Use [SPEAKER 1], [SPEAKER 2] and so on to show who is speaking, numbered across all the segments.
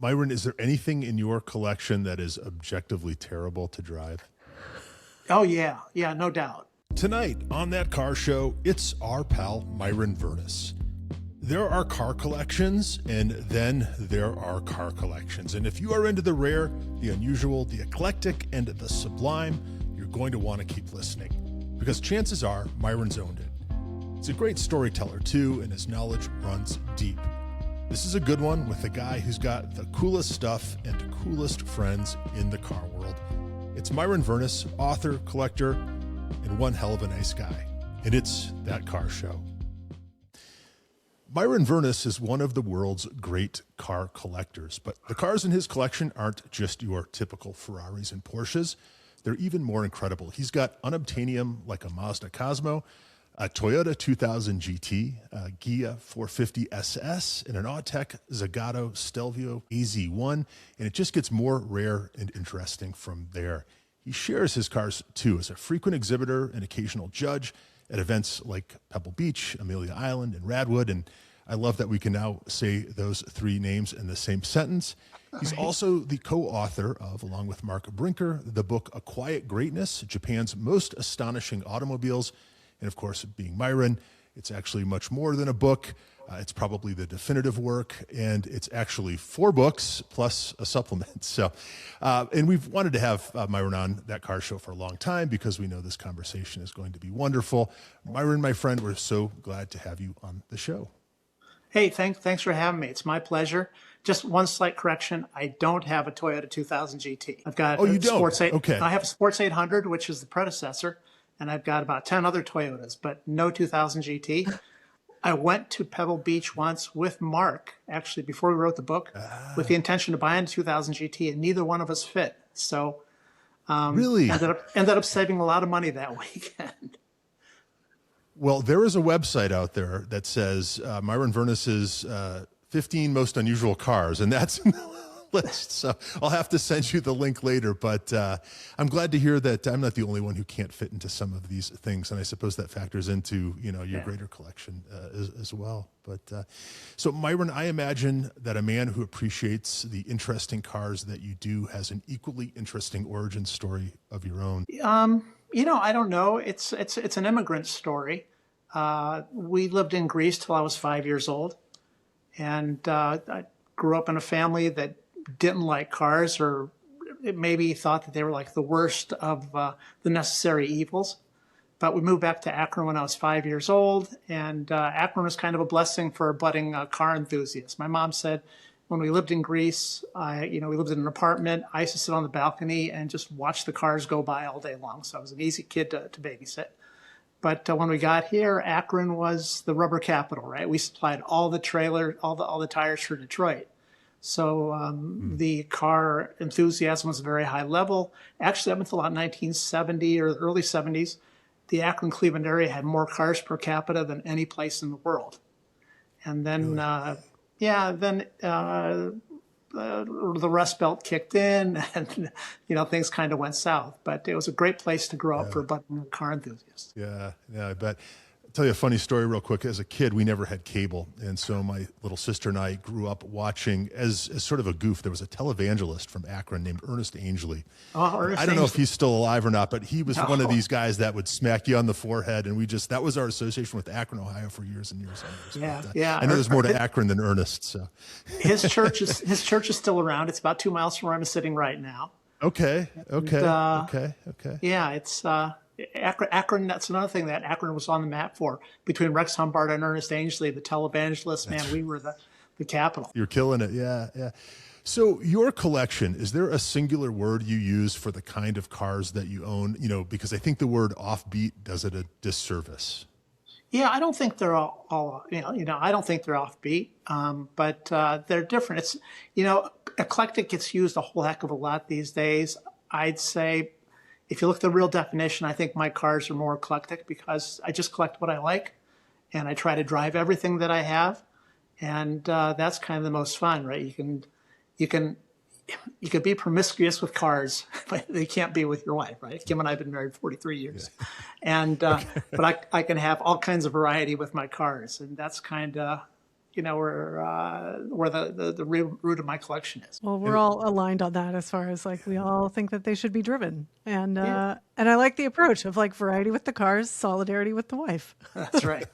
[SPEAKER 1] Myron, is there anything in your collection that is objectively terrible to drive?
[SPEAKER 2] Oh, yeah. Yeah, no doubt.
[SPEAKER 1] Tonight on That Car Show, it's our pal Myron Vernis. There are car collections, and then there are car collections. And if you are into the rare, the unusual, the eclectic, and the sublime, you're going to want to keep listening, because chances are Myron's owned it. He's a great storyteller too, and his knowledge runs deep. This is a good one with a guy who's got the coolest stuff and coolest friends in the car world. It's Myron Vernis, author, collector, and one hell of a nice guy. And it's That Car Show. Myron Vernis is one of the world's great car collectors, but the cars in his collection aren't just your typical Ferraris and Porsches. They're even more incredible. He's got unobtainium like a Mazda Cosmo, a Toyota 2000 GT, a Ghia 450 SS, and an Autech Zagato Stelvio AZ1, and it just gets more rare and interesting from there. He shares his cars, too, as a frequent exhibitor and occasional judge at events like Pebble Beach, Amelia Island, and Radwood, and I love that we can now say those three names in the same sentence. He's also the co-author of, along with Mark Brinker, the book A Quiet Greatness, Japan's Most Astonishing Automobiles. And of course, being Myron, it's actually much more than a book. It's probably the definitive work, and it's actually 4 books plus a supplement. So, and we've wanted to have Myron on That Car Show for a long time because we know this conversation is going to be wonderful. Myron, my friend, we're so glad to have you on the show.
[SPEAKER 2] Hey, thanks for having me. It's my pleasure. Just one slight correction. I don't have a Toyota 2000 GT. I've got
[SPEAKER 1] you don't?
[SPEAKER 2] Sports 8.
[SPEAKER 1] Okay.
[SPEAKER 2] I have a Sports 800, which is the predecessor, and I've got about 10 other Toyotas, but no 2000 GT. I went to Pebble Beach once with Mark, actually, before we wrote the book, with the intention of buying a 2000 GT, and neither one of us fit. So
[SPEAKER 1] Really?
[SPEAKER 2] ended up saving a lot of money that weekend.
[SPEAKER 1] Well, there is a website out there that says Myron Vernis's 15 most unusual cars, and that's in the list. So I'll have to send you the link later. But I'm glad to hear that I'm not the only one who can't fit into some of these things, and I suppose that factors into your greater collection as well. But so Myron, I imagine that a man who appreciates the interesting cars that you do has an equally interesting origin story of your own.
[SPEAKER 2] I don't know. It's an immigrant story. We lived in Greece till I was 5 years old, and I grew up in a family that didn't like cars, or maybe thought that they were like the worst of the necessary evils. But we moved back to Akron when I was 5 years old, and Akron was kind of a blessing for a budding car enthusiast. My mom said when we lived in Greece, we lived in an apartment. I used to sit on the balcony and just watch the cars go by all day long. So I was an easy kid to babysit. But when we got here, Akron was the rubber capital, right? We supplied all the tires for Detroit. So the car enthusiasm was a very high level. Actually, up until about 1970 or the early 70s, the Akron-Cleveland area had more cars per capita than any place in the world. And then, the Rust Belt kicked in, and things kind of went south. But it was a great place to grow up for a budding car enthusiast.
[SPEAKER 1] Yeah, I bet. I'll tell you a funny story real quick. As a kid, we never had cable. And so my little sister and I grew up watching, as sort of a goof, there was a televangelist from Akron named Ernest Angley.
[SPEAKER 2] Oh,
[SPEAKER 1] I don't know if he's still alive or not, but he was one of these guys that would smack you on the forehead. And that was our association with Akron, Ohio for years and years and years.
[SPEAKER 2] Yeah.
[SPEAKER 1] I know there's more to Akron than Ernest. So
[SPEAKER 2] his church is still around. It's about 2 miles from where I'm sitting right now.
[SPEAKER 1] Okay.
[SPEAKER 2] Yeah, it's Akron. That's another thing that Akron was on the map for. Between Rex Humbard and Ernest Angley, the televangelists, man, we were the capital.
[SPEAKER 1] You're killing it. Yeah. So your collection, is there a singular word you use for the kind of cars that you own? Because I think the word offbeat does it a disservice.
[SPEAKER 2] Yeah, I don't think they're all I don't think they're offbeat, but they're different. It's, eclectic gets used a whole heck of a lot these days. I'd say if you look at the real definition, I think my cars are more eclectic because I just collect what I like, and I try to drive everything that I have, and that's kind of the most fun, right? You can be promiscuous with cars, but they can't be with your wife, right? Kim and I have been married 43 years, and but I can have all kinds of variety with my cars, and that's kind of where the real root of my collection is.
[SPEAKER 3] Well, we're all aligned on that as far as like we all think that they should be driven. And
[SPEAKER 2] Yeah.
[SPEAKER 3] and I like the approach of like variety with the cars, solidarity with the wife.
[SPEAKER 2] That's right.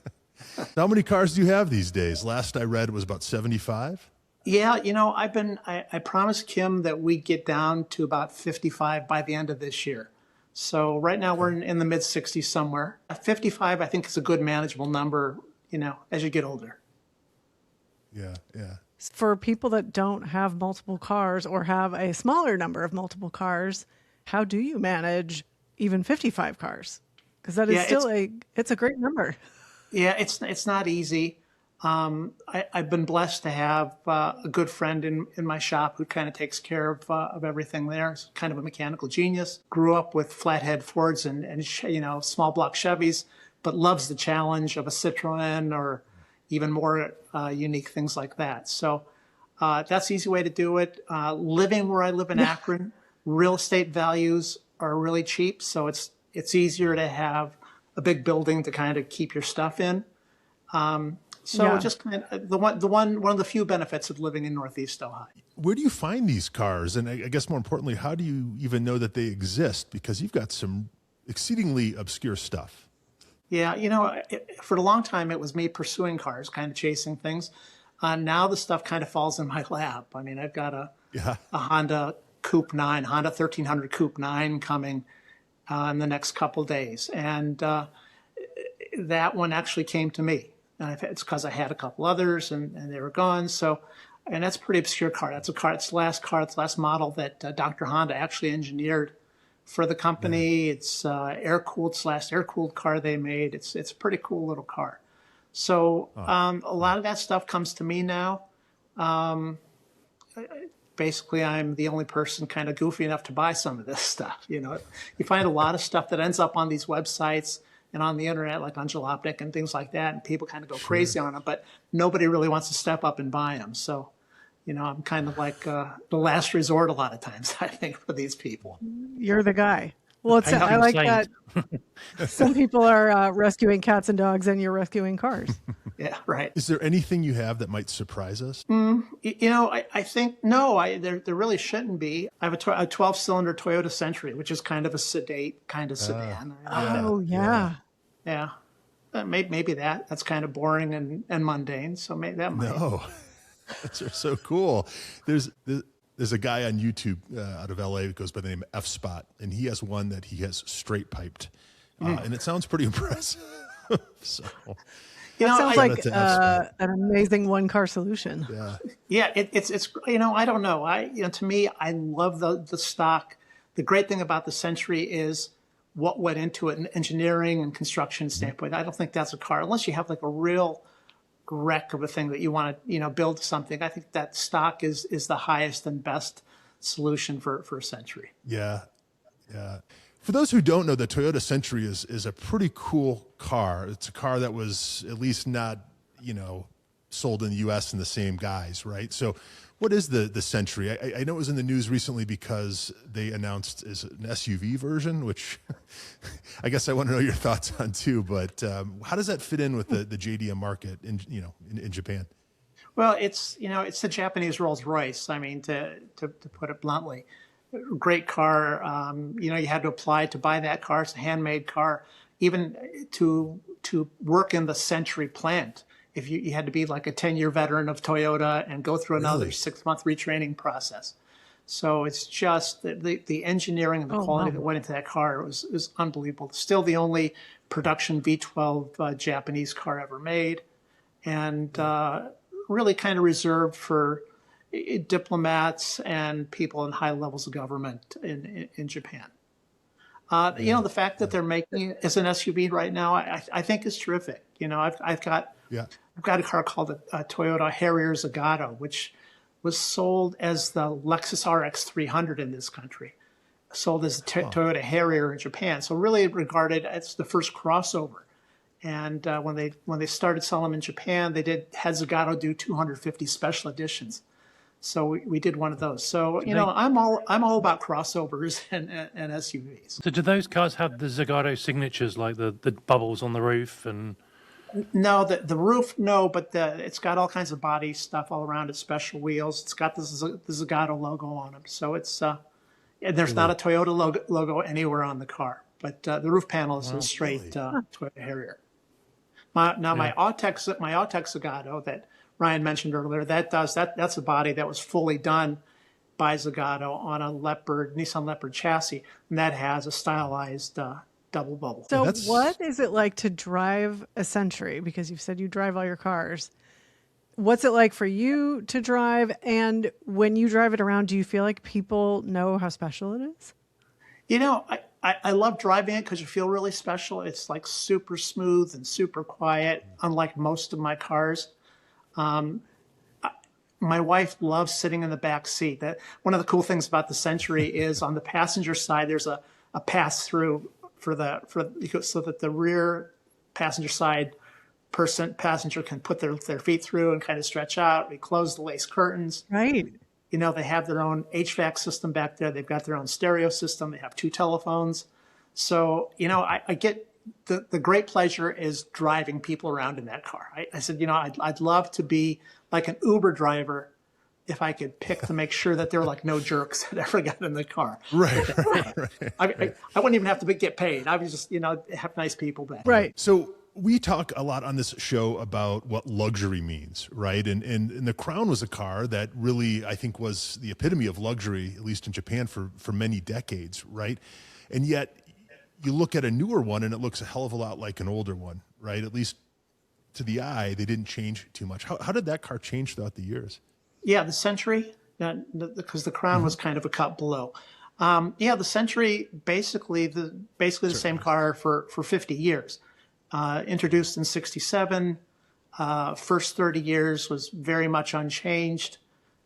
[SPEAKER 1] How many cars do you have these days? Last I read it was about 75.
[SPEAKER 2] Yeah, I promised Kim that we'd get down to about 55 by the end of this year. So right now we're in the mid 60s somewhere. 55, I think, is a good manageable number, as you get older.
[SPEAKER 1] Yeah, yeah.
[SPEAKER 3] For people that don't have multiple cars or have a smaller number of multiple cars, how do you manage even 55 cars? Because that is still it's a great number.
[SPEAKER 2] Yeah, it's not easy. I've been blessed to have a good friend in my shop who kind of takes care of everything there. He's kind of a mechanical genius. Grew up with flathead Fords and small block Chevys, but loves the challenge of a Citroen or even more unique things like that. So that's the easy way to do it. Living where I live in Akron, real estate values are really cheap, so it's easier to have a big building to kind of keep your stuff in. Just kind of one of the few benefits of living in Northeast Ohio.
[SPEAKER 1] Where do you find these cars? And I guess more importantly, how do you even know that they exist? Because you've got some exceedingly obscure stuff.
[SPEAKER 2] Yeah, for a long time it was me pursuing cars, kind of chasing things. Now the stuff kind of falls in my lap. I mean, I've got a Honda Coupe 9, Honda 1300 Coupe 9 coming in the next couple days. And that one actually came to me. And it's because I had a couple others and they were gone. So, and that's a pretty obscure car. It's the last model that Dr. Honda actually engineered for the company. It's air-cooled car they made. It's a pretty cool little car. So a lot of that stuff comes to me now. Basically, I'm the only person kind of goofy enough to buy some of this stuff. You find a lot of stuff that ends up on these websites and on the internet, like on Jalopnik and things like that, and people kind of go crazy on them, but nobody really wants to step up and buy them. So, I'm kind of like the last resort a lot of times, I think, for these people.
[SPEAKER 3] You're the guy. Well, I like that. Some people are rescuing cats and dogs, and you're rescuing cars.
[SPEAKER 2] Yeah, right.
[SPEAKER 1] Is there anything you have that might surprise us?
[SPEAKER 2] I think, no, there really shouldn't be. I have a 12-cylinder Toyota Century, which is kind of a sedate kind of sedan. Yeah. Maybe that's kind of boring and mundane. So maybe that might.
[SPEAKER 1] No, those are so cool. There's a guy on YouTube out of LA that goes by the name of F Spot, and he has one that he has straight piped, and it sounds pretty impressive. So,
[SPEAKER 3] sounds like an amazing one-car solution.
[SPEAKER 2] Yeah. It's I don't know. To me, I love the stock. The great thing about the Century is what went into it in engineering and construction standpoint. I don't think that's a car unless you have like a real wreck of a thing that you want to build something. I think that stock is the highest and best solution for a Century.
[SPEAKER 1] Yeah. For those who don't know, the Toyota Century is a pretty cool car. It's a car that was at least not sold in the U.S. in the same guise, right? So what is the Century? I know it was in the news recently because they announced is an SUV version, which I guess I want to know your thoughts on too. But how does that fit in with the JDM market in Japan?
[SPEAKER 2] Well, it's the Japanese Rolls Royce. I mean, to put it bluntly, great car. You had to apply to buy that car. It's a handmade car. Even to work in the Century plant, if you had to be like a 10-year veteran of Toyota and go through another 6-month retraining process. So it's just the engineering and the quality that went into that car was unbelievable. Still the only production V12 Japanese car ever made, and really kind of reserved for diplomats and people in high levels of government in Japan. The fact that they're making it as an SUV right now, I think is terrific. I've got a car called a Toyota Harrier Zagato, which was sold as the Lexus RX 300 in this country, sold as a Toyota Harrier in Japan. So really regarded as the first crossover. And when they started selling them in Japan, they had Zagato do 250 special editions. So we did one of those. So I'm all about crossovers and SUVs.
[SPEAKER 4] So do those cars have the Zagato signatures, like the bubbles on the roof and?
[SPEAKER 2] No, the roof, no, but it's got all kinds of body stuff all around it, special wheels. It's got the Zagato logo on them. So it's, and there's not a Toyota logo anywhere on the car, but the roof panel is a straight Toyota Harrier. My Autex Zagato that Ryan mentioned earlier, that's a body that was fully done by Zagato on a Nissan Leopard chassis, and that has a stylized double bubble.
[SPEAKER 3] So what is it like to drive a Century? Because you've said you drive all your cars. What's it like for you to drive? And when you drive it around, do you feel like people know how special it is?
[SPEAKER 2] You know, I love driving it because you feel really special. It's like super smooth and super quiet, unlike most of my cars. My wife loves sitting in the back seat. That one of the cool things about the Century is on the passenger side, there's a pass through so that the rear passenger side passenger can put their feet through and kind of stretch out. We close the lace curtains.
[SPEAKER 3] Right.
[SPEAKER 2] You know, they have their own HVAC system back there. They've got their own stereo system. They have 2 telephones. So, you know, I get the great pleasure is driving people around in that car. I said, you know, I'd love to be like an Uber driver if I could pick to make sure that there were like no jerks that ever got in the car.
[SPEAKER 1] Right.
[SPEAKER 2] I wouldn't even have to get paid. I would just, you know, have nice people back.
[SPEAKER 3] Right.
[SPEAKER 1] So we talk a lot on this show about what luxury means, right? And the Crown was a car that really, I think, was the epitome of luxury, at least in Japan, for many decades, right? And yet you look at a newer one and it looks a hell of a lot like an older one, right? At least to the eye, they didn't change too much. How did that car change throughout the years?
[SPEAKER 2] Yeah, the Century, because the Crown was kind of a cut below. The Century, basically the same car for 50 years. Introduced in 67, first 30 years was very much unchanged.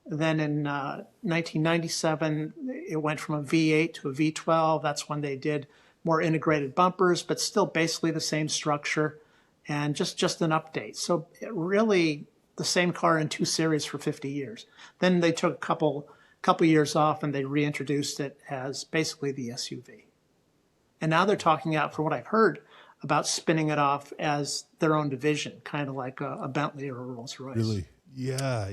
[SPEAKER 2] Then in 1997, it went from a V8 to a V12. That's when they did more integrated bumpers, but still basically the same structure and just an update. So really the same car in 2 series for 50 years. Then they took a couple years off and they reintroduced it as basically the SUV. And now they're talking out, for what I've heard, about spinning it off as their own division, kind of like a Bentley or a Rolls-Royce.
[SPEAKER 1] Really? Yeah.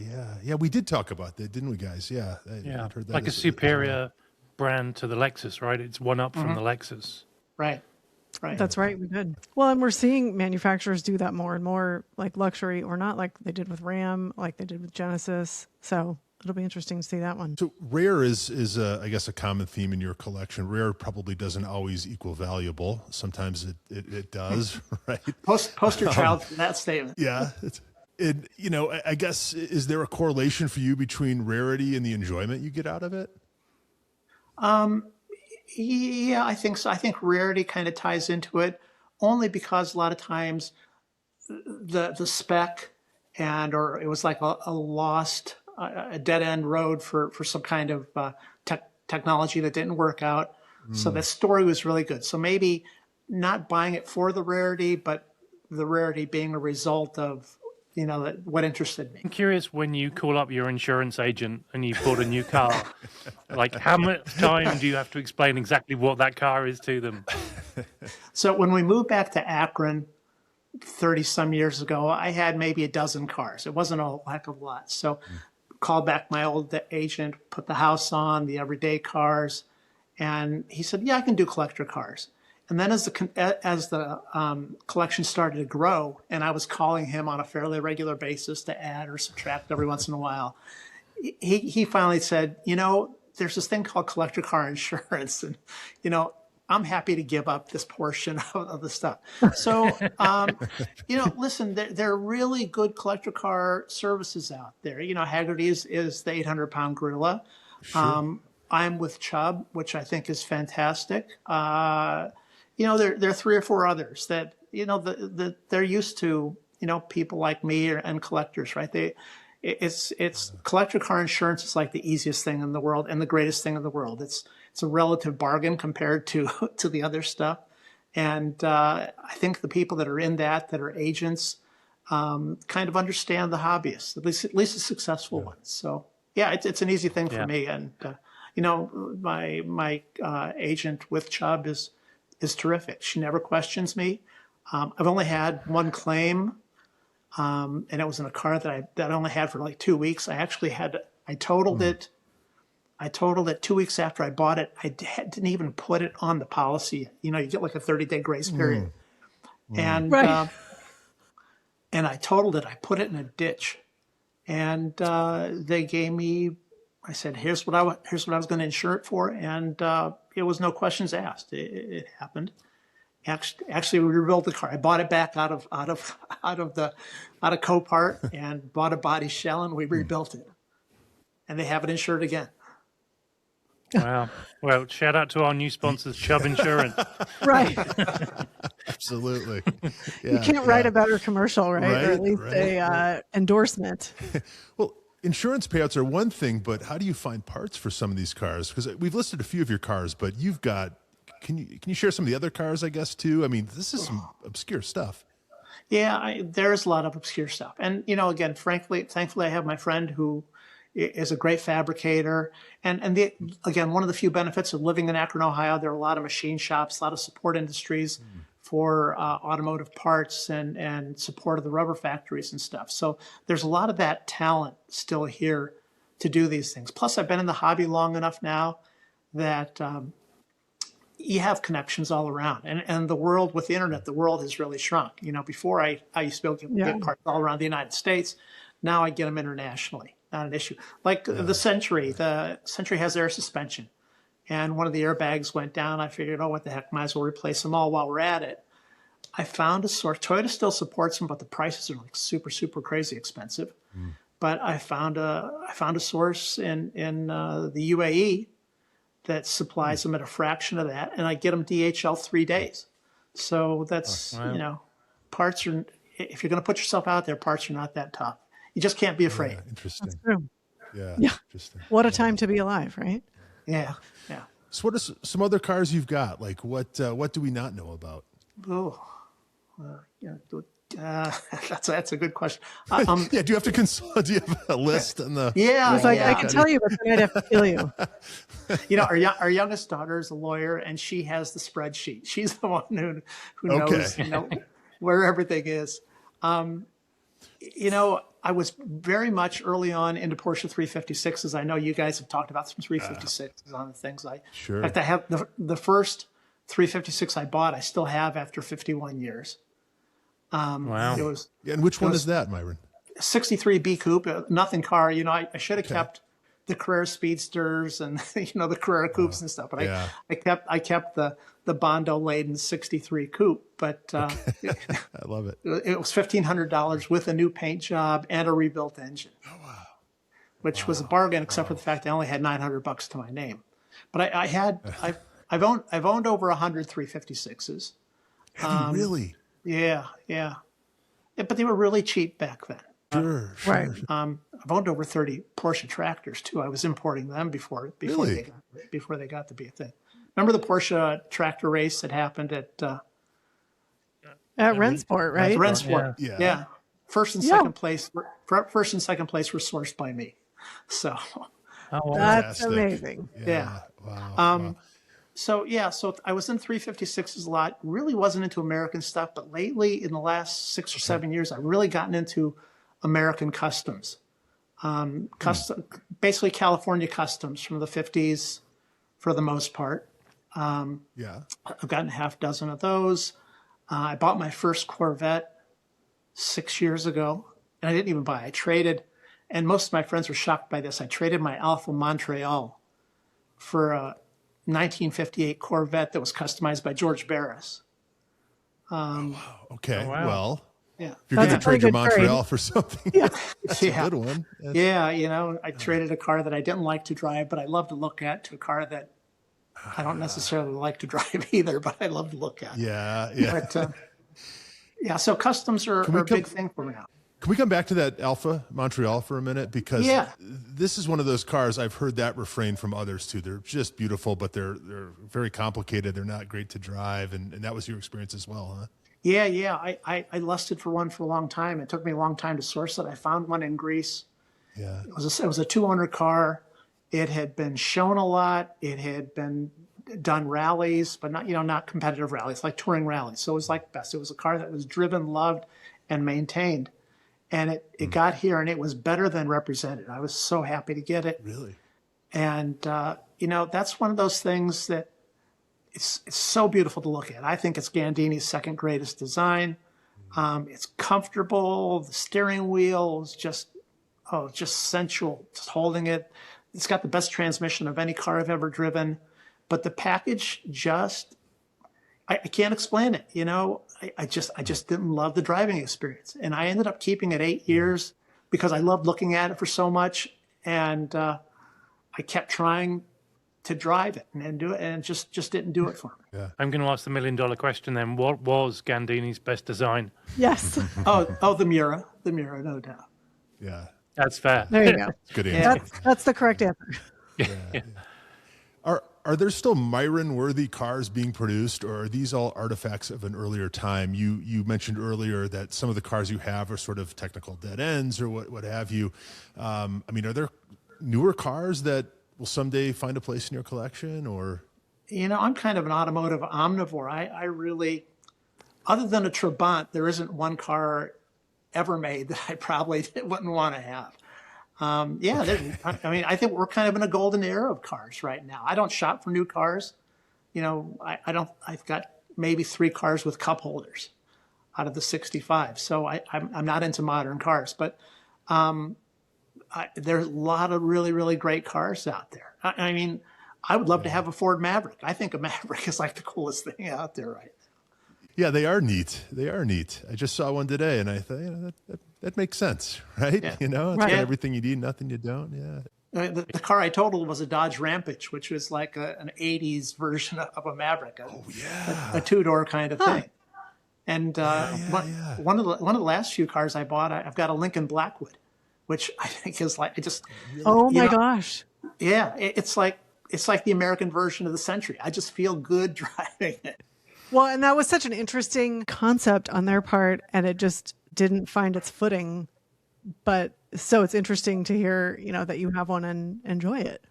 [SPEAKER 1] We did talk about that, didn't we, guys? Yeah.
[SPEAKER 4] Yeah,
[SPEAKER 1] heard that
[SPEAKER 4] like a superior brand to the Lexus, right? It's one up from the Lexus.
[SPEAKER 2] Right.
[SPEAKER 3] That's right, we did. Well, and we're seeing manufacturers do that more and more, like luxury or not, like they did with Ram, like they did with Genesis. So it'll be interesting to see that one.
[SPEAKER 1] So rare is I guess, a common theme in your collection. Rare probably doesn't always equal valuable. Sometimes it does, right?
[SPEAKER 2] Poster child for that statement.
[SPEAKER 1] Yeah. You know, I guess, is there a correlation for you between rarity and the enjoyment you get out of it?
[SPEAKER 2] Yeah, I think so. I think rarity kind of ties into it, only because a lot of times the spec or it was like a lost, a dead end road for some kind of technology that didn't work out. So the story was really good. So maybe not buying it for the rarity, but the rarity being a result of, you know, what interested me.
[SPEAKER 4] I'm curious, when you call up your insurance agent and you bought a new car, like how much time do you have to explain exactly what that car is to them?
[SPEAKER 2] So when we moved back to Akron 30 some years ago, I had maybe a dozen cars. It wasn't a heck of a lot. So called back my old agent, put the house on, the everyday cars. And he said, yeah, I can do collector cars. And then as the collection started to grow, and I was calling him on a fairly regular basis to add or subtract every once in a while, he finally said, you know, there's this thing called collector car insurance, and, you know, I'm happy to give up this portion of the stuff. So, you know, listen, there are really good collector car services out there. You know, Haggerty's is the 800-pound gorilla. Sure. I'm with Chubb, which I think is fantastic. You know, there are 3 or 4 others that, you know, they're used to, you know, people like me and collectors, right? It's collector car insurance is like the easiest thing in the world and the greatest thing in the world. It's a relative bargain compared to the other stuff. And I think the people that are in that are agents, kind of understand the hobbyists, at least the successful ones. So yeah, it's an easy thing for me. And you know, my agent with Chubb is terrific. She never questions me. I've only had one claim, and it was in a car that I only had for like 2 weeks. I totaled it. I totaled it 2 weeks after I bought it. Didn't even put it on the policy. You get like a 30-day grace period. And
[SPEAKER 3] Right.
[SPEAKER 2] and I totaled it. I put it in a ditch, and they gave me. I said, "Here's what I was going to insure it for," and it was no questions asked. It happened. Actually, we rebuilt the car. I bought it back out of Copart and bought a body shell, and we rebuilt it, and they have it insured again.
[SPEAKER 4] Wow. Well, shout out to our new sponsors, Chubb Insurance.
[SPEAKER 3] Right.
[SPEAKER 1] Absolutely.
[SPEAKER 3] You can't write a better commercial, right? Or at least a endorsement.
[SPEAKER 1] Well, insurance payouts are one thing, but how do you find parts for some of these cars? Because we've listed a few of your cars, but you've got. Can you share some of the other cars, I guess, too? I mean, this is some obscure stuff.
[SPEAKER 2] Yeah, there's a lot of obscure stuff, and again, thankfully, I have my friend who is a great fabricator, and again, one of the few benefits of living in Akron, Ohio, there are a lot of machine shops, a lot of support industries for automotive parts and support of the rubber factories and stuff. So there's a lot of that talent still here to do these things. Plus, I've been in the hobby long enough now that you have connections all around, and the world with the internet, the world has really shrunk. Before I used to be able to get parts all around the United States. Now I get them internationally. Not an issue. Like the Century has air suspension, and one of the airbags went down. I figured, what the heck, might as well replace them all while we're at it. I found a source. Toyota still supports them, but the prices are like super, super crazy expensive. But I found a source in the UAE that supplies them at a fraction of that, and I get them DHL 3 days. So that's parts are. If you're going to put yourself out there, parts are not that tough. You just can't be afraid.
[SPEAKER 1] Yeah, interesting.
[SPEAKER 3] That's true.
[SPEAKER 1] Yeah. Interesting.
[SPEAKER 3] What a time to be alive, right?
[SPEAKER 2] Yeah.
[SPEAKER 1] So what are some other cars you've got? Like what do we not know about?
[SPEAKER 2] That's a good question.
[SPEAKER 1] Yeah, do you have to consult? Do you have a list on the?
[SPEAKER 2] Yeah,
[SPEAKER 3] It's like I can tell you, but then I'd have to kill you.
[SPEAKER 2] Our youngest daughter is a lawyer, and she has the spreadsheet. She's the one who knows where everything is. I was very much early on into Porsche 356s. I know you guys have talked about some 356s on the things.
[SPEAKER 1] Sure.
[SPEAKER 2] In fact, I have the first 356 I bought. I still have after 51 years.
[SPEAKER 4] Wow.
[SPEAKER 1] And which one is that, Myron?
[SPEAKER 2] 63 B Coupe, nothing car. I should have kept the Carrera Speedsters and the Carrera Coupes and stuff, but I kept the Bondo laden 63 Coupe. But
[SPEAKER 1] I love it.
[SPEAKER 2] It was $1,500 with a new paint job and a rebuilt engine. Oh wow! Which was a bargain, except for the fact I only had $900 to my name. But I've owned over 100 356s.
[SPEAKER 1] Have you really?
[SPEAKER 2] Yeah. But they were really cheap back then.
[SPEAKER 1] Sure.
[SPEAKER 3] Right.
[SPEAKER 2] I've owned over 30 Porsche tractors too. I was importing them before they got to be a thing. Remember the Porsche tractor race that happened at
[SPEAKER 3] Rennsport, right?
[SPEAKER 2] Rennsport?
[SPEAKER 1] Yeah.
[SPEAKER 2] First and second place were sourced by me. So
[SPEAKER 3] That's amazing.
[SPEAKER 2] Yeah.
[SPEAKER 1] Wow.
[SPEAKER 2] So I was in 356s a lot. Really wasn't into American stuff, but lately, in the last 6 or 7 years, I've really gotten into American customs. Basically California customs from the 50s, for the most part. I've gotten half dozen of those. I bought my first Corvette 6 years ago, and I didn't even buy it. I traded, and most of my friends were shocked by this. I traded my Alfa Montreal for a 1958 Corvette that was customized by George Barris.
[SPEAKER 1] Okay.
[SPEAKER 4] Oh, wow.
[SPEAKER 1] Well,
[SPEAKER 2] Yeah.
[SPEAKER 1] if you're going to trade your
[SPEAKER 3] good
[SPEAKER 1] Montreal for something, that's a good one.
[SPEAKER 2] I traded a car that I didn't like to drive, but I love to look at, to a car that I don't necessarily like to drive either, but I love to look at.
[SPEAKER 1] Yeah.
[SPEAKER 2] But, so customs are a big thing for me now.
[SPEAKER 1] Can we come back to that Alpha Montreal for a minute? Because this is one of those cars, I've heard that refrain from others too. They're just beautiful, but they're very complicated. They're not great to drive. And that was your experience as well, huh?
[SPEAKER 2] Yeah. I lusted for one for a long time. It took me a long time to source it. I found one in Greece.
[SPEAKER 1] Yeah.
[SPEAKER 2] It was a 2-owner car. It had been shown a lot. It had been done rallies, but not, not competitive rallies, like touring rallies. So it was like best. It was a car that was driven, loved, and maintained. And it got here and it was better than represented. I was so happy to get it.
[SPEAKER 1] Really?
[SPEAKER 2] And, that's one of those things that it's so beautiful to look at. I think it's Gandini's second greatest design. It's comfortable. The steering wheel is just sensual, just holding it. It's got the best transmission of any car I've ever driven. But the package I can't explain it. I just didn't love the driving experience. And I ended up keeping it 8 years because I loved looking at it for so much. And I kept trying to drive it and do it, and it just didn't do it for me.
[SPEAKER 1] Yeah.
[SPEAKER 4] I'm going to ask the $1 million question then. What was Gandini's best design?
[SPEAKER 3] Yes.
[SPEAKER 2] The Miura, no doubt.
[SPEAKER 1] Yeah.
[SPEAKER 4] That's fair.
[SPEAKER 3] There you go.
[SPEAKER 1] Good answer.
[SPEAKER 3] That's the correct answer.
[SPEAKER 1] Yeah. Are there still Myron-worthy cars being produced, or are these all artifacts of an earlier time? You mentioned earlier that some of the cars you have are sort of technical dead ends or what have you. Are there newer cars that will someday find a place in your collection, or?
[SPEAKER 2] I'm kind of an automotive omnivore. I really, other than a Trabant, there isn't one car ever made that I probably wouldn't want to have. I think we're kind of in a golden era of cars right now. I don't shop for new cars. I've got maybe 3 cars with cup holders out of the 65. So I'm not into modern cars, but there's a lot of really, really great cars out there. I would love to have a Ford Maverick. I think a Maverick is like the coolest thing out there right now.
[SPEAKER 1] Yeah, they are neat. I just saw one today, and I thought, that makes sense, right?
[SPEAKER 2] Yeah.
[SPEAKER 1] It's
[SPEAKER 3] Right.
[SPEAKER 1] got everything you need, nothing you don't. Yeah.
[SPEAKER 2] The car I totaled was a Dodge Rampage, which was like an 80s version of a Maverick. A 2-door kind of thing. And one of the last few cars I bought, I've got a Lincoln Blackwood, which I think is like
[SPEAKER 3] Oh my gosh.
[SPEAKER 2] Yeah, it's like the American version of the Century. I just feel good driving it.
[SPEAKER 3] Well, and that was such an interesting concept on their part, and it just didn't find its footing. But so it's interesting to hear, that you have one and enjoy it.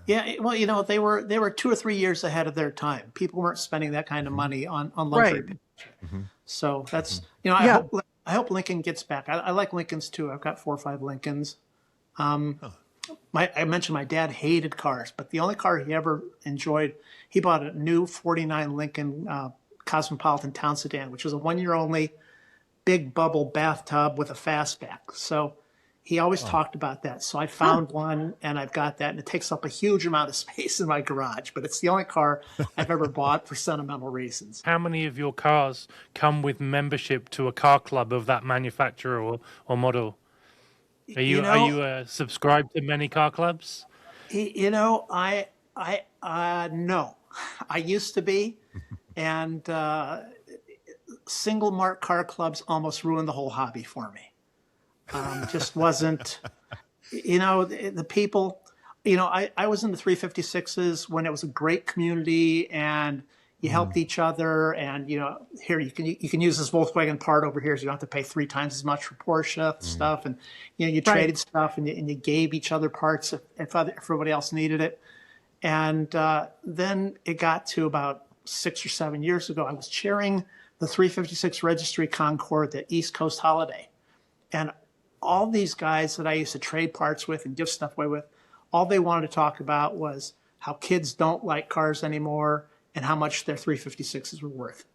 [SPEAKER 2] Yeah, well, they were 2 or 3 years ahead of their time. People weren't spending that kind of money on luxury.
[SPEAKER 3] Right.
[SPEAKER 1] Mm-hmm.
[SPEAKER 2] So that's
[SPEAKER 3] Yeah.
[SPEAKER 2] I hope Lincoln gets back. I like Lincolns too. I've got 4 or 5 Lincolns. I mentioned my dad hated cars, but the only car he ever enjoyed, he bought a new 49 Lincoln Cosmopolitan Town Sedan, which was a 1 year only big bubble bathtub with a fastback. So he always talked about that. So I found one and I've got that, and it takes up a huge amount of space in my garage, but it's the only car I've ever bought for sentimental reasons.
[SPEAKER 4] How many of your cars come with membership to a car club of that manufacturer or model? Are you subscribed to many car clubs?
[SPEAKER 2] No. I used to be, and single mark car clubs almost ruined the whole hobby for me. Just wasn't, the people, I was in the 356s when it was a great community and you helped each other, and here you can use this Volkswagen part over here, so you don't have to pay 3 times as much for Porsche stuff, and you traded stuff and you gave each other parts if everybody else needed it. And then it got to about 6 or 7 years ago, I was chairing the 356 Registry Concord, the East Coast Holiday, and all these guys that I used to trade parts with and give stuff away with, all they wanted to talk about was how kids don't like cars anymore and how much their 356s were worth.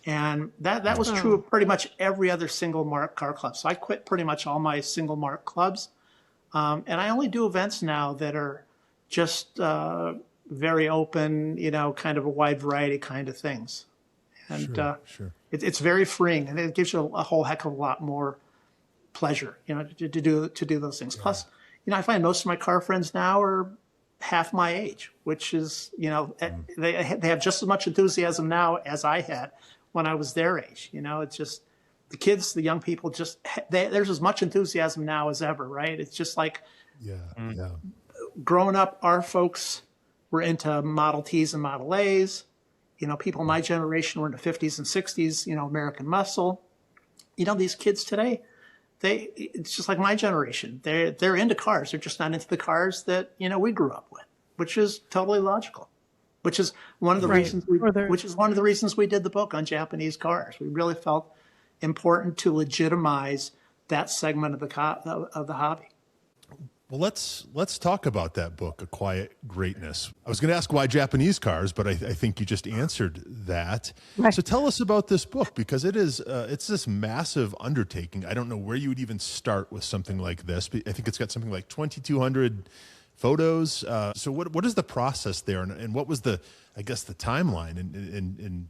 [SPEAKER 2] And that was true of pretty much every other single mark car club. So I quit pretty much all my single mark clubs. And I only do events now that are just very open, kind of a wide variety kind of things. And
[SPEAKER 1] Sure.
[SPEAKER 2] It's very freeing, and it gives you a whole heck of a lot more pleasure, to do those things. Plus, I find most of my car friends now are half my age, which is, they have just as much enthusiasm now as I had when I was their age. It's just the kids, the young people, there's as much enthusiasm now as ever, right? It's just like growing up, our folks were into Model Ts and Model As. People in my generation were in the 50s and 60s, American Muscle. These kids today, it's just like my generation. They're into cars. They're just not into the cars that, we grew up with, which is totally logical. which is one of the
[SPEAKER 3] Right.
[SPEAKER 2] reasons we did the book on Japanese cars. We really felt important to legitimize that segment of the hobby.
[SPEAKER 1] Well, let's talk about that book, A Quiet Greatness. I was going to ask why Japanese cars, but I think you just answered that.
[SPEAKER 3] Right.
[SPEAKER 1] So tell us about this book, because it's this massive undertaking. I don't know where you would even start with something like this. I think it's got something like 2,200 photos. So what is the process there, and what was the timeline in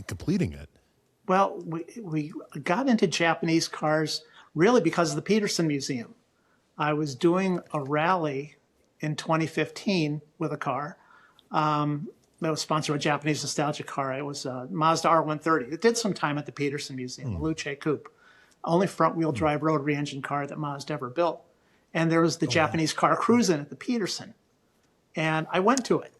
[SPEAKER 1] completing it?
[SPEAKER 2] Well, we got into Japanese cars really because of the Peterson Museum. I was doing a rally in 2015 with a car that was sponsored by a Japanese nostalgia car. It was a Mazda R130. It did some time at the Peterson Museum, a Luce Coupe, only front-wheel drive rotary engine car that Mazda ever built. And there was the Japanese car cruising at the Peterson. And I went to it.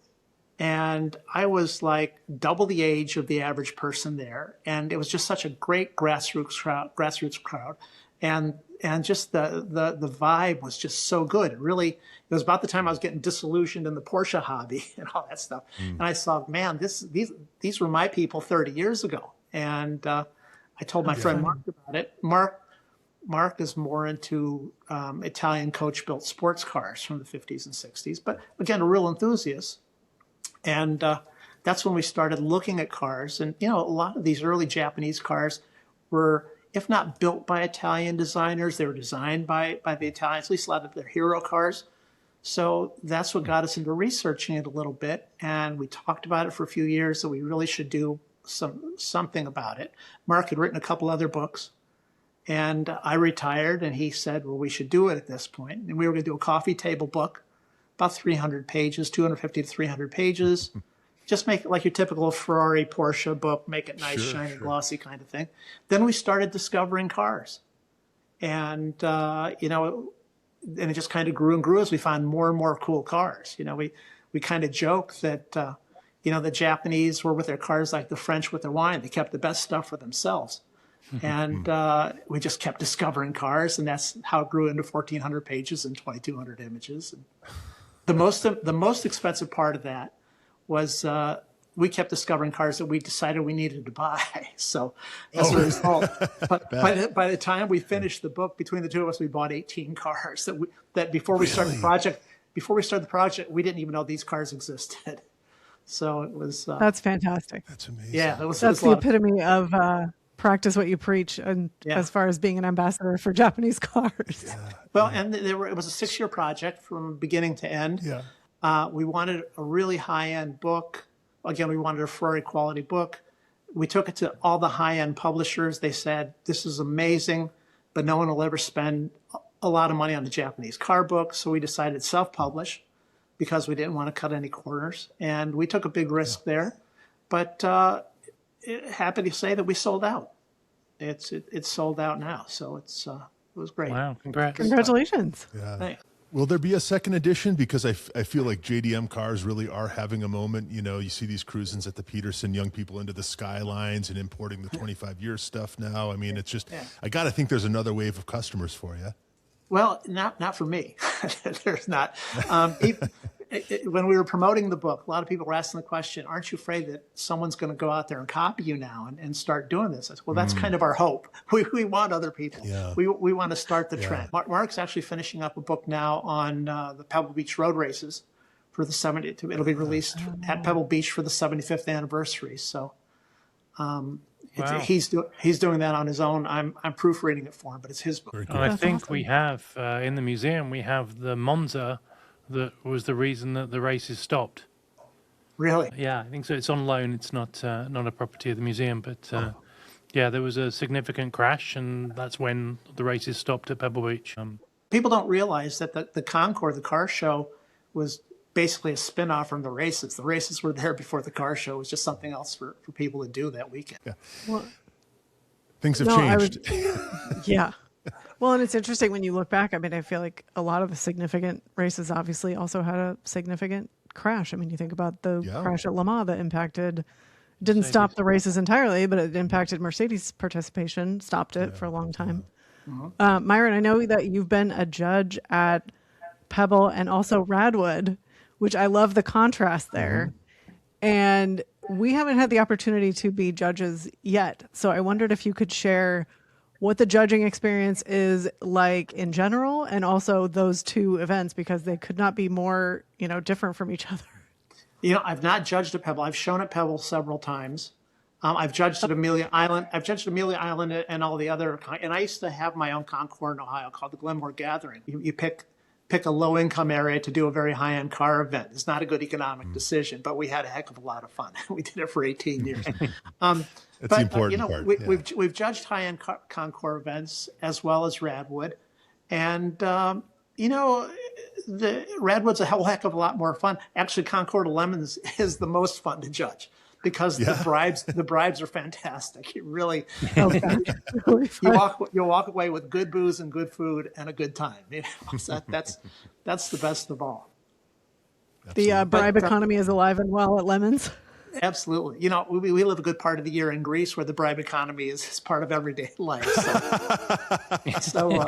[SPEAKER 2] And I was like double the age of the average person there. And it was just such a great grassroots crowd. And just the vibe was just so good. It was about the time I was getting disillusioned in the Porsche hobby and all that stuff. And I saw, man, these were my people 30 years ago. And I told my friend Mark about it. Mark is more into Italian coach-built sports cars from the 50s and 60s, but again, a real enthusiast. And that's when we started looking at cars. And, a lot of these early Japanese cars were, if not built by Italian designers, they were designed by the Italians, at least a lot of their hero cars. So that's what got us into researching it a little bit. And we talked about it for a few years that we really should do something about it. Mark had written a couple other books. And I retired, and he said, well, we should do it at this point. And we were going to do a coffee table book, about 300 pages, 250 to 300 pages. Just make it like your typical Ferrari, Porsche book, make it nice, shiny, glossy kind of thing. Then we started discovering cars. And, and it just kind of grew and grew as we found more and more cool cars. We kind of joke that, the Japanese were with their cars like the French with their wine. They kept the best stuff for themselves. And we just kept discovering cars, and that's how it grew into 1,400 pages and 2,200 images. And the most expensive part of that was we kept discovering cars that we decided we needed to buy. So as a result, but by the time we finished the book, between the two of us, we bought 18 cars that before we started the project. Before we started the project, we didn't even know these cars existed. So it was.
[SPEAKER 3] That's fantastic.
[SPEAKER 1] That's amazing.
[SPEAKER 2] Yeah,
[SPEAKER 3] that's the epitome of practice what you preach, and as far as being an ambassador for Japanese cars.
[SPEAKER 2] Yeah. Well, and it was a 6-year project from beginning to end. Yeah. We wanted a really high-end book. Again, we wanted a Ferrari quality book. We took it to all the high-end publishers. They said, this is amazing, but no one will ever spend a lot of money on a Japanese car book. So we decided to self-publish because we didn't want to cut any corners. And we took a big risk there. But happy to say that we sold out. It's sold out now, so it was great.
[SPEAKER 4] Wow!
[SPEAKER 3] Congratulations!
[SPEAKER 1] Yeah. Thanks. Will there be a second edition? Because I feel like JDM cars really are having a moment. You see these cruisins at the Peterson, young people into the Skylines and importing the 25-year stuff now. I mean, it's just I got to think there's another wave of customers for you.
[SPEAKER 2] Well, not for me. There's not. When we were promoting the book, a lot of people were asking the question, aren't you afraid that someone's going to go out there and copy you now and start doing this? I said, well, that's kind of our hope. We want other people. Yeah. We want to start the trend. Mark's actually finishing up a book now on the Pebble Beach road races for the 70th. It'll be released at Pebble Beach for the 75th anniversary. So he's doing that on his own. I'm proofreading it for him, but it's his book.
[SPEAKER 4] And I think we have, in the museum, we have the Monza that was the reason that the races stopped.
[SPEAKER 2] Really?
[SPEAKER 4] Yeah, I think so. It's on loan. It's not a property of the museum, but there was a significant crash, and that's when the races stopped at Pebble Beach.
[SPEAKER 2] People don't realize that the Concours, the car show, was basically a spin-off from the races. The races were there before the car show. It was just something else for people to do that weekend.
[SPEAKER 1] Yeah. Well, things have changed.
[SPEAKER 3] Yeah. Well, and it's interesting when you look back. I mean, I feel like a lot of the significant races obviously also had a significant crash. I mean, you think about the crash at Le Mans that didn't stop the races entirely, but it impacted Mercedes' participation, stopped it for a long time. Yeah. Myron, I know that you've been a judge at Pebble and also Radwood, which I love the contrast there. And we haven't had the opportunity to be judges yet. So I wondered if you could share what the judging experience is like in general, and also those two events, because they could not be more, different from each other.
[SPEAKER 2] I've not judged at Pebble. I've shown at Pebble several times. I've judged at Amelia Island. I've judged at Amelia Island and all the other. And I used to have my own concours in Ohio called the Glenmore Gathering. You pick a low-income area to do a very high-end car event. It's not a good economic decision, but we had a heck of a lot of fun. We did it for 18 years.
[SPEAKER 1] That's the important part.
[SPEAKER 2] We've judged high-end concours events as well as Radwood. And, the Radwood's a heck of a lot more fun. Actually, Concours de Lemons is the most fun to judge because the bribes are fantastic. It really, you'll walk away with good booze and good food and a good time. So that's the best of all.
[SPEAKER 3] The bribe economy is alive and well at Lemons.
[SPEAKER 2] Absolutely. We live a good part of the year in Greece where the bribe economy is part of everyday life. So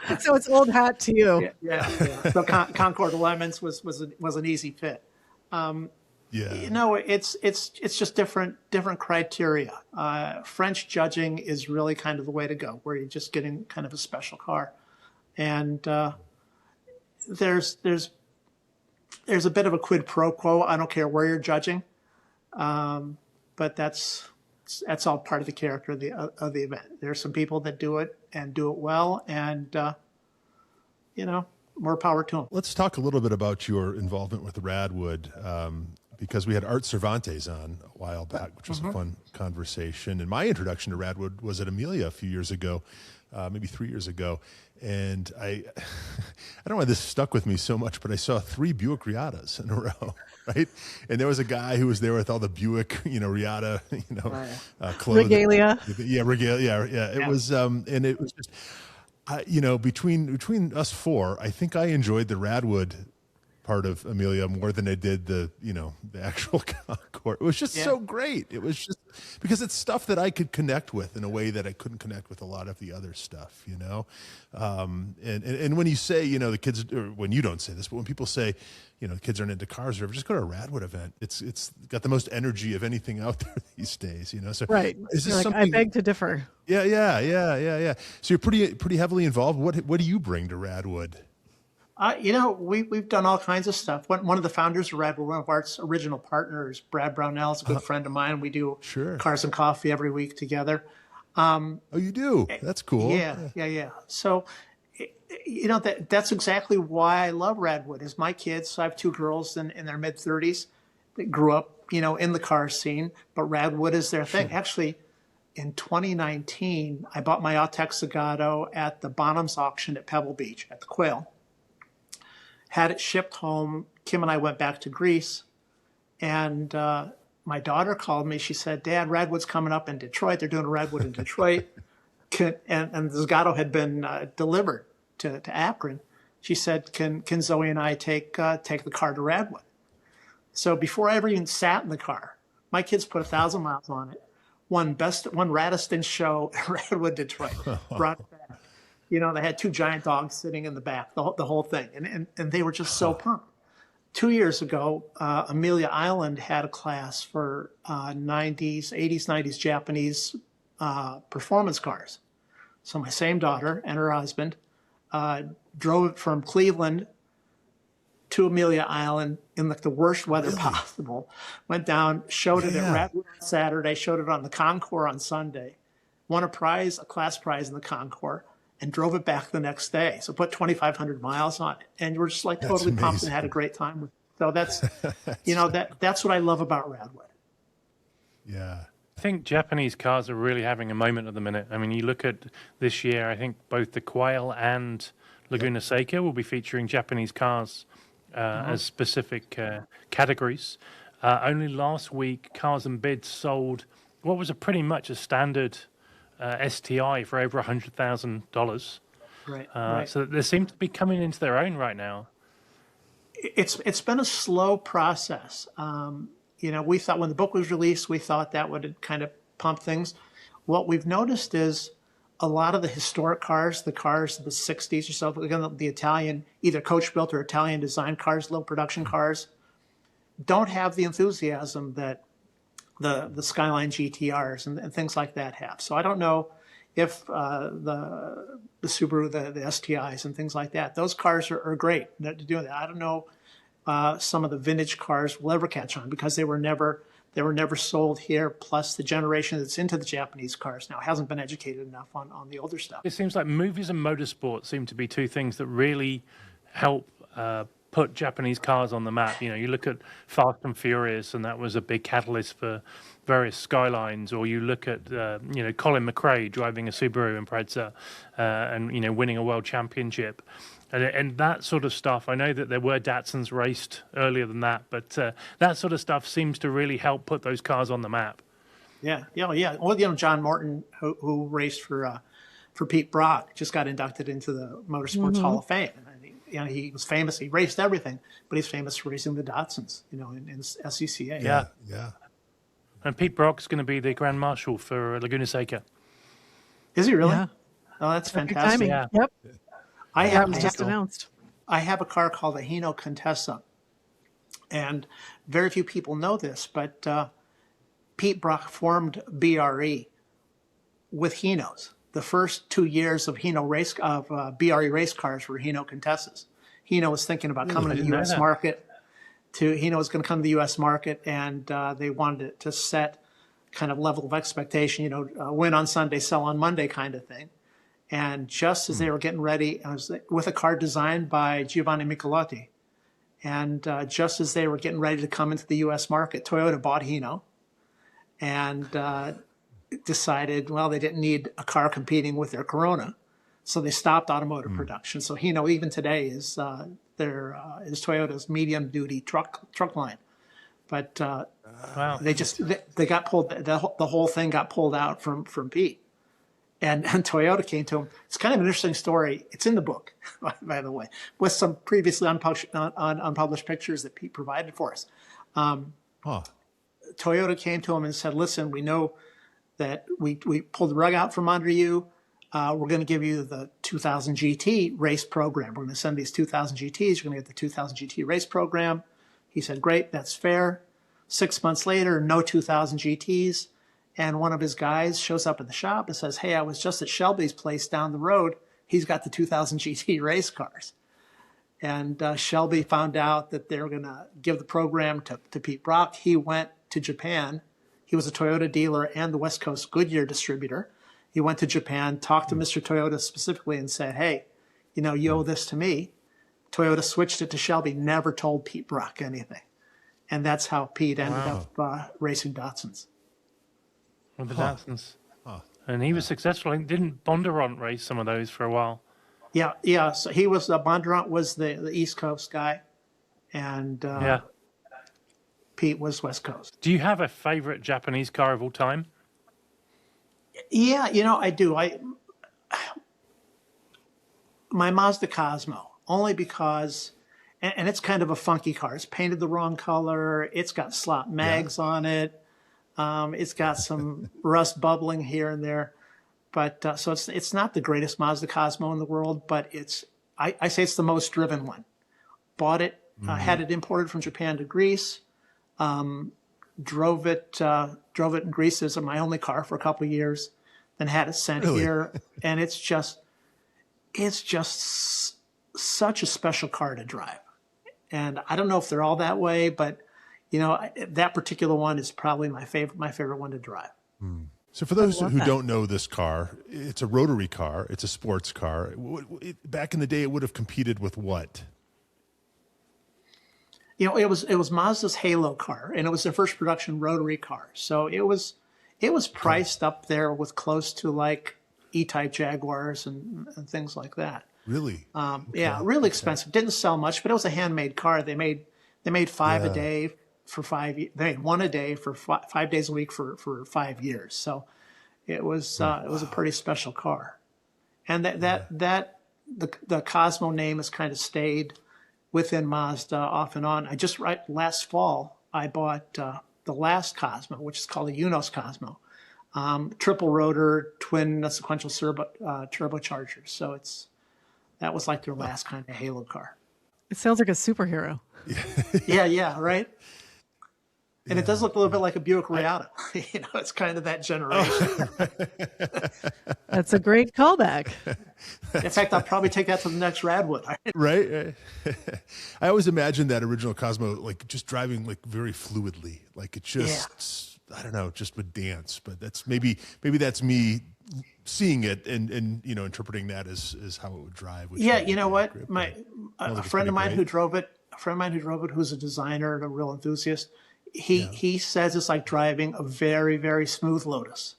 [SPEAKER 3] it's old hat to you.
[SPEAKER 2] Yeah. So Concours de Lemons was an easy fit. It's just different criteria. French judging is really kind of the way to go, where you're just getting kind of a special car, and there's a bit of a quid pro quo. I don't care where you're judging, but that's all part of the character of the event. There's some people that do it and do it well, and more power to them.
[SPEAKER 1] Let's talk a little bit about your involvement with Radwood. Because we had Art Cervantes on a while back, which was a fun conversation. And my introduction to Radwood was at Amelia a few years ago, maybe 3 years ago. And I don't know why this stuck with me so much, but I saw 3 Buick Riatas in a row, right? And there was a guy who was there with all the Buick, Riata, clothing.
[SPEAKER 3] Regalia.
[SPEAKER 1] Yeah, regalia. Yeah. It was, and it was just, between us 4, I think I enjoyed the Radwood part of Amelia more than I did the actual Concours. It was just so great. It was just because it's stuff that I could connect with in a way that I couldn't connect with a lot of the other stuff, and when you say, the kids, or when you don't say this, but when people say, the kids aren't into cars or whatever, just go to a Radwood event. It's got the most energy of anything out there these days, So
[SPEAKER 3] right.
[SPEAKER 1] Is this something?
[SPEAKER 3] I beg to differ.
[SPEAKER 1] Yeah. So you're pretty heavily involved. What do you bring to Radwood?
[SPEAKER 2] We've done all kinds of stuff. One of the founders of Radwood, one of Art's original partners, Brad Brownell, is a good friend of mine. We do Cars and Coffee every week together.
[SPEAKER 1] Oh, you do? That's cool.
[SPEAKER 2] Yeah. So, that's exactly why I love Radwood. Is my kids. So I have 2 girls in their mid-30s that grew up, in the car scene. But Radwood is their thing. Actually, in 2019, I bought my Autex Zagato at the Bonhams auction at Pebble Beach at the Quail. Had it shipped home. Kim and I went back to Greece, and my daughter called me. She said, "Dad, Radwood's coming up in Detroit. They're doing a Radwood in Detroit." And the Zagato had been delivered to Akron. She said, "Can Zoe and I take the car to Radwood?" So before I ever even sat in the car, my kids put 1,000 miles on it. Won Radiston show at Radwood, Detroit. Brought it back. They had 2 giant dogs sitting in the back, the whole thing. And they were just so pumped. 2 years ago, Amelia Island had a class for 80s, 90s Japanese performance cars. So my same daughter and her husband drove it from Cleveland to Amelia Island in the worst weather possible. Went down, showed it at Radwood on Saturday, showed it on the Concours on Sunday. Won a class prize in the Concours. And drove it back the next day. So put 2,500 miles on it, and we're just totally pumped and had a great time with it. So that's, that's what I love about Radwood.
[SPEAKER 1] Yeah.
[SPEAKER 4] I think Japanese cars are really having a moment at the minute. I mean, you look at this year, I think both the Quail and Laguna Seca will be featuring Japanese cars as specific categories. Only last week, Cars and Bids sold what was pretty much a standard STI for over $100,000.
[SPEAKER 2] Right.
[SPEAKER 4] So they seem to be coming into their own right now.
[SPEAKER 2] It's been a slow process. We thought when the book was released, we thought that would kind of pump things. What we've noticed is a lot of the historic cars, the cars of the 60s or so, again, the Italian, either coach built or Italian designed cars, low production cars, don't have the enthusiasm that the Skyline GTRs and things like that have. So I don't know if the Subaru, the STIs and things like that, those cars are great to do that. I don't know some of the vintage cars will ever catch on because they were never sold here. Plus the generation that's into the Japanese cars now hasn't been educated enough on the older stuff.
[SPEAKER 4] It seems like movies and motorsport seem to be two things that really help put Japanese cars on the map. You know, you look at Fast and Furious, and that was a big catalyst for various Skylines. Or you look at, Colin McRae driving a Subaru Impreza and, winning a world championship. And that sort of stuff, I know that there were Datsuns raced earlier than that, but that sort of stuff seems to really help put those cars on the map.
[SPEAKER 2] Yeah. Well, John Morton, who raced for Pete Brock, just got inducted into the Motorsports Hall of Fame. And he was famous. He raced everything, but he's famous for racing the Datsuns, in SCCA.
[SPEAKER 1] Yeah.
[SPEAKER 4] And Pete Brock's going to be the Grand Marshal for Laguna Seca.
[SPEAKER 2] Is he really?
[SPEAKER 3] Yeah.
[SPEAKER 2] Oh, that's
[SPEAKER 3] Perfect
[SPEAKER 2] fantastic.
[SPEAKER 3] timing.
[SPEAKER 4] Yeah.
[SPEAKER 3] Yep.
[SPEAKER 2] I
[SPEAKER 3] That
[SPEAKER 2] have
[SPEAKER 3] was just announced.
[SPEAKER 2] I have a car called a Hino Contessa, and very few people know this, but Pete Brock formed BRE with Hinos. The first 2 years of BRE race cars were Hino Contessas. Hino was thinking about coming to the U.S. market. Hino was going to come to the U.S. market, and they wanted to set kind of level of expectation, win on Sunday, sell on Monday kind of thing. And just as they were getting ready, I was with a car designed by Giovanni Michelotti, and just as they were getting ready to come into the U.S. market, Toyota bought Hino and decided, well, they didn't need a car competing with their Corona, so they stopped automotive production. So Hino, even today, is Toyota's medium-duty truck line. But
[SPEAKER 4] Wow.
[SPEAKER 2] they got pulled. The whole thing got pulled out from Pete. And Toyota came to him. It's kind of an interesting story. It's in the book, by the way, with some previously unpublished pictures that Pete provided for us. Toyota came to him and said, listen, we know that we pulled the rug out from under you. We're going to give you the 2000 GT race program. We're going to send these 2000 GTs. You're going to get the 2000 GT race program. He said, great, that's fair. 6 months later, no 2000 GTs. And one of his guys shows up at the shop and says, hey, I was just at Shelby's place down the road. He's got the 2000 GT race cars. And Shelby found out that they were going to give the program to Pete Brock. He went to Japan. He was a Toyota dealer and the West Coast Goodyear distributor. He went to Japan, talked to Mr. Toyota specifically and said, hey, you owe this to me. Toyota switched it to Shelby, never told Pete Brock anything. And that's how Pete ended up racing Datsuns.
[SPEAKER 4] With the Datsuns. And he was successful. Didn't Bondurant race some of those for a while?
[SPEAKER 2] Yeah. So he was Bondurant was the East Coast guy, and Pete was West Coast.
[SPEAKER 4] Do you have a favorite Japanese car of all time?
[SPEAKER 2] Yeah, I do. My Mazda Cosmo, only because, and it's kind of a funky car. It's painted the wrong color. It's got slot mags on it. It's got some rust bubbling here and there, but so it's not the greatest Mazda Cosmo in the world, but I say it's the most driven one. Bought it, had it imported from Japan to Greece, drove it in Greece as my only car for a couple of years, then had it sent here, and it's just such a special car to drive. And I don't know if they're all that way, but that particular one is probably my favorite one to drive.
[SPEAKER 1] So for those who don't know this car, it's a rotary car. It's a sports car. Back in the day, it would have competed with what?
[SPEAKER 2] It was Mazda's Halo car, and it was their first production rotary car. So it was priced up there with close to like E-Type Jaguars and things like that.
[SPEAKER 1] Really?
[SPEAKER 2] Yeah, really expensive. Didn't sell much, but it was a handmade car. They made five a day for 5 years. They made one a day for 5 days a week for 5 years. So it was a pretty special car. And the Cosmo name has kind of stayed within Mazda off and on. Last fall I bought the last Cosmo, which is called the Unos Cosmo, triple rotor, twin sequential turbochargers. So that was like their last kind of Halo car.
[SPEAKER 3] It sounds like a superhero.
[SPEAKER 2] Yeah, right. And it does look a little bit like a Buick Reatta. It's kind of that generation.
[SPEAKER 3] That's a great callback.
[SPEAKER 2] In fact, I'll probably take that to the next Radwood.
[SPEAKER 1] Right. I always imagined that original Cosmo like just driving like very fluidly, like it just I don't know, just would dance. But that's maybe that's me seeing it and interpreting that as how it would drive. Which
[SPEAKER 2] You know what? A friend of mine
[SPEAKER 1] great.
[SPEAKER 2] who drove it, who's a designer and a real enthusiast, he says it's like driving a very, very smooth Lotus,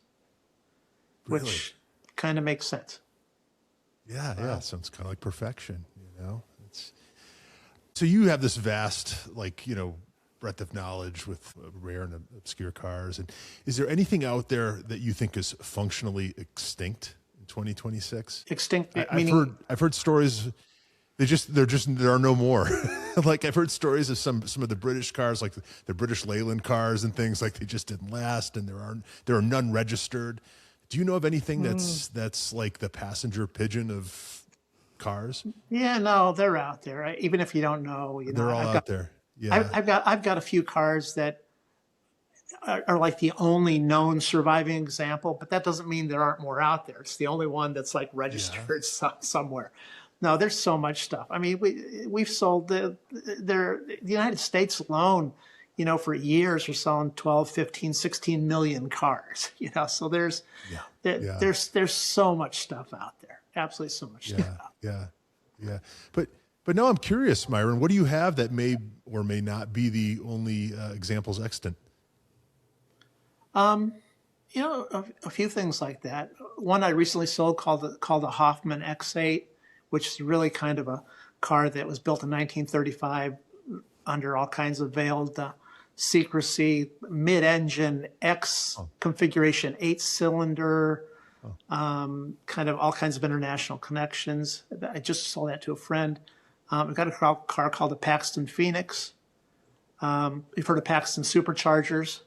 [SPEAKER 2] which kind of makes sense.
[SPEAKER 1] Yeah. Sounds kind of like perfection, So you have this vast, breadth of knowledge with rare and obscure cars. And is there anything out there that you think is functionally extinct in 2026?
[SPEAKER 2] Extinct,
[SPEAKER 1] meaning I've heard stories. There are no more. Like I've heard stories of some of the British cars, like the British Leyland cars and things, like they just didn't last, and there are none registered. Do you know of anything that's like the passenger pigeon of cars?
[SPEAKER 2] Yeah, no, they're out there. Even if you don't know,
[SPEAKER 1] They're all out there. Yeah,
[SPEAKER 2] I've got a few cars that are like the only known surviving example, but that doesn't mean there aren't more out there. It's the only one that's like registered somewhere. No, there's so much stuff. I mean, we've sold the United States alone, for years we're selling 12, 15, 16 million cars, so there's so much stuff out there. Absolutely so much stuff out there.
[SPEAKER 1] Yeah. But now I'm curious, Myron, what do you have that may or may not be the only examples extant?
[SPEAKER 2] A few things like that. One I recently sold called the Hoffman X8, which is really kind of a car that was built in 1935 under all kinds of veiled secrecy, mid-engine X configuration, 8-cylinder, kind of all kinds of international connections. I just sold that to a friend. I've got a car called the Paxton Phoenix. You've heard of Paxton Superchargers.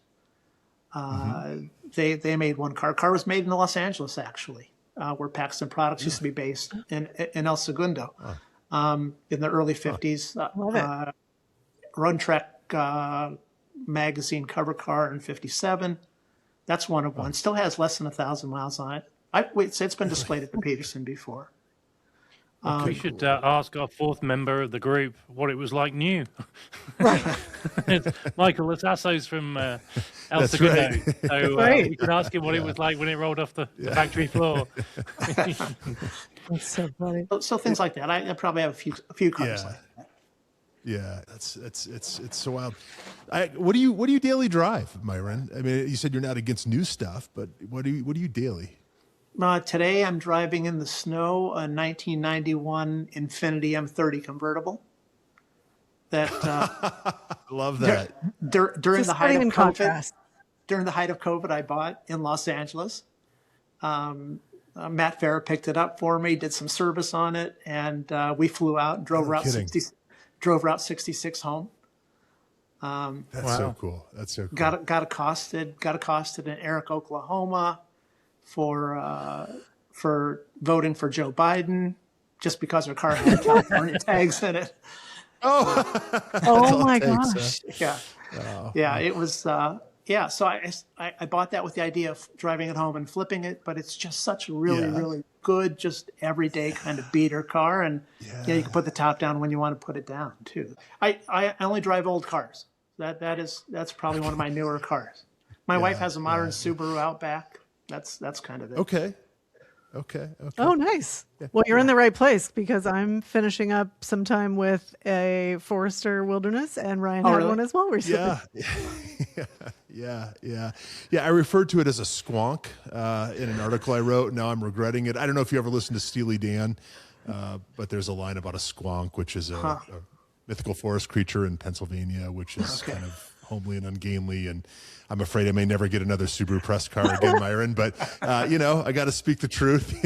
[SPEAKER 2] They made one car. Car was made in Los Angeles, actually, where Paxton Products used to be based in El Segundo in the early 50s. Run Trek magazine cover car in 57. That's one of one. Still has less than 1,000 miles on it. It's been displayed at the Peterson before.
[SPEAKER 4] We should ask our fourth member of the group what it was like new. Michael Latasso's from El Segundo.
[SPEAKER 1] Right.
[SPEAKER 4] So
[SPEAKER 3] Right.
[SPEAKER 4] we can ask him what it was like when it rolled off the factory floor.
[SPEAKER 3] That's so funny.
[SPEAKER 2] So things like that. I probably have a few cars like that.
[SPEAKER 1] Yeah, it's so wild. What do you daily drive, Myron? I mean, you said you're not against new stuff, but what do you daily?
[SPEAKER 2] Today I'm driving in the snow a 1991 Infiniti M30 convertible. That
[SPEAKER 1] Love that.
[SPEAKER 2] During the height of
[SPEAKER 3] in
[SPEAKER 2] COVID.
[SPEAKER 3] contrast.
[SPEAKER 2] During the height of COVID, I bought in Los Angeles. Matt Farah picked it up for me, did some service on it, and we flew out and drove Route 66 home.
[SPEAKER 1] That's so cool. That's so cool.
[SPEAKER 2] Got accosted in Eric, Oklahoma, for voting for Joe Biden, just because our car had California tags in it.
[SPEAKER 3] Oh my gosh.
[SPEAKER 2] It was. So I bought that with the idea of driving it home and flipping it, but it's just such a really good, just everyday kind of beater car, and you can put the top down when you want to put it down too. I only drive old cars. That's probably one of my newer cars. My wife has a modern Subaru Outback. That's kind of it.
[SPEAKER 1] Okay.
[SPEAKER 3] Oh, nice. Well, you're in the right place because I'm finishing up some time with a Forester Wilderness, and Ryan had one as well recently.
[SPEAKER 1] Yeah. I referred to it as a squonk in an article I wrote. Now I'm regretting it. I don't know if you ever listened to Steely Dan, but there's a line about a squonk, which is a mythical forest creature in Pennsylvania, which is kind of homely and ungainly. And I'm afraid I may never get another Subaru press car again, Myron. But I got to speak the truth.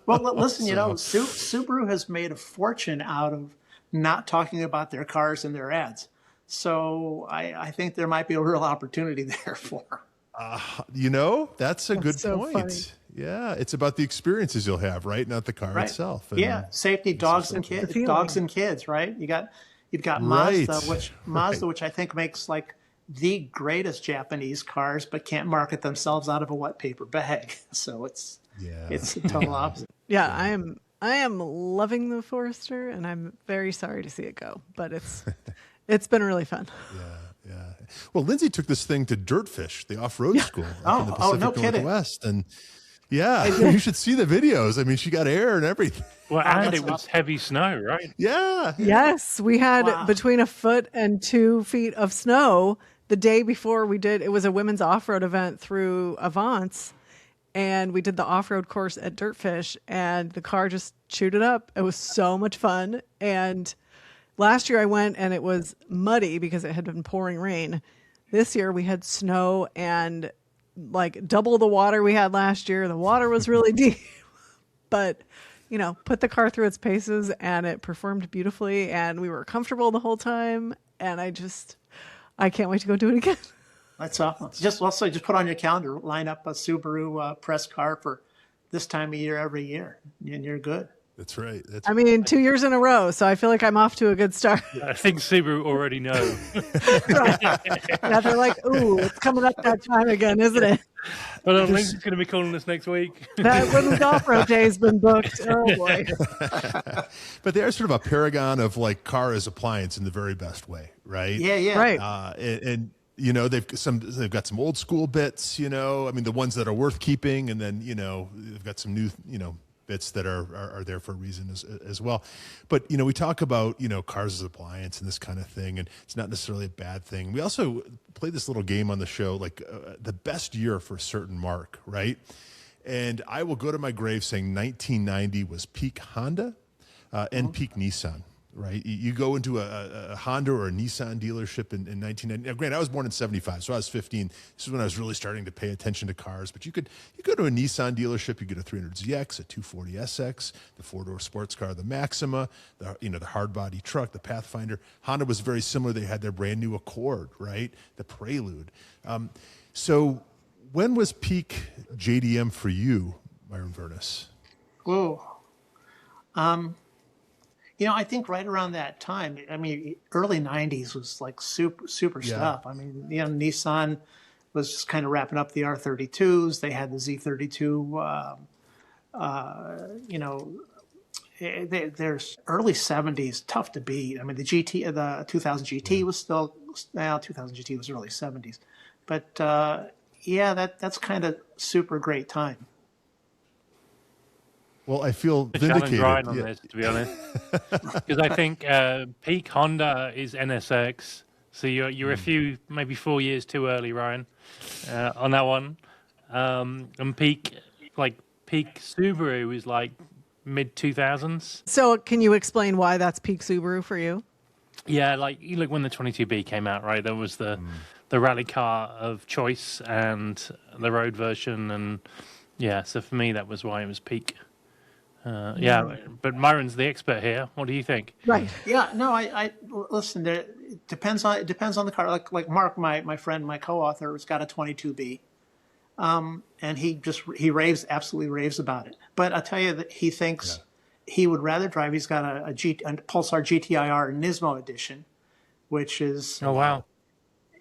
[SPEAKER 2] Well, listen, Subaru has made a fortune out of not talking about their cars in their ads. So I think there might be a real opportunity there for them.
[SPEAKER 1] That's a good
[SPEAKER 3] so
[SPEAKER 1] point.
[SPEAKER 3] funny.
[SPEAKER 1] Yeah, it's about the experiences you'll have, right? Not the car itself. And,
[SPEAKER 2] safety, dogs and kids, right? You've got Mazda, which I think makes like the greatest Japanese cars, but can't market themselves out of a wet paper bag. So it's the total opposite.
[SPEAKER 3] Yeah, I am loving the Forester, and I'm very sorry to see it go, but it's been really fun.
[SPEAKER 1] Yeah. Well, Lindsay took this thing to Dirtfish, the off-road school up in the Pacific
[SPEAKER 2] no kidding.
[SPEAKER 1] Northwest, and you should see the videos. I mean, she got air and everything.
[SPEAKER 4] Well, and it was heavy snow, right?
[SPEAKER 1] Yeah.
[SPEAKER 3] Yes, we had between 1 foot and 2 feet of snow the day before we did. It was a women's off-road event through Avance, and we did the off-road course at Dirtfish, and the car just chewed it up. It was so much fun. And last year I went and it was muddy because it had been pouring rain. This year we had snow and like double the water we had last year. The water was really deep, but put the car through its paces and it performed beautifully and we were comfortable the whole time. And I can't wait to go do it again.
[SPEAKER 2] That's awesome. Just put on your calendar, line up a Subaru press car for this time of year every year, and you're good.
[SPEAKER 1] That's right.
[SPEAKER 3] 2 years in a row, so I feel like I'm off to a good start.
[SPEAKER 4] I think Subaru already know.
[SPEAKER 3] Yeah, they're like, ooh, it's coming up that time again, isn't it?
[SPEAKER 4] Well, Lindsay's going to be calling us next week.
[SPEAKER 3] That women's off-road day's been booked. Oh, boy.
[SPEAKER 1] But they are sort of a paragon of like car as appliance in the very best way, right?
[SPEAKER 2] Yeah.
[SPEAKER 3] Right.
[SPEAKER 1] And they've got some old school bits, I mean, the ones that are worth keeping, and then, they've got some new, bits that are there for a reason as well. But, we talk about, cars as appliance and this kind of thing, and it's not necessarily a bad thing. We also play this little game on the show, like the best year for a certain mark, right? And I will go to my grave saying 1990 was peak Honda and peak Nissan. Right, you go into a Honda or a Nissan dealership in 1990. Now, granted, I was born in '75, so I was 15. This is when I was really starting to pay attention to cars. But you go to a Nissan dealership, you get a 300ZX, a 240SX, the four-door sports car, the Maxima, the hard body truck, the Pathfinder. Honda was very similar. They had their brand new Accord, right, the Prelude. So, when was peak JDM for you, Myron Vernis?
[SPEAKER 2] Whoa. I think right around that time, I mean, early 90s was like super stuff. I mean, Nissan was just kind of wrapping up the R32s. They had the Z32, there's early 70s, tough to beat. I mean, the 2000 GT was still, 2000 GT was early 70s. But that's kind of super great time.
[SPEAKER 1] Well, I feel vindicated.
[SPEAKER 4] Challenge Ryan on this, to be honest, because I think peak Honda is NSX, so you're a few, maybe 4 years too early, Ryan, on that one. And peak Subaru is like mid 2000s.
[SPEAKER 3] So, can you explain why that's peak Subaru for you?
[SPEAKER 4] Yeah, like you look when the 22B came out, right? There was the rally car of choice and the road version, and so for me that was why it was peak. But Myron's the expert here. What do you think?
[SPEAKER 3] Right.
[SPEAKER 2] Yeah. No. I listen. It depends on the car. Like Mark, my friend, my co-author, has got a 22B, and he absolutely raves about it. But I tell you that he thinks he would rather drive. He's got a Pulsar GTIR Nismo edition, which is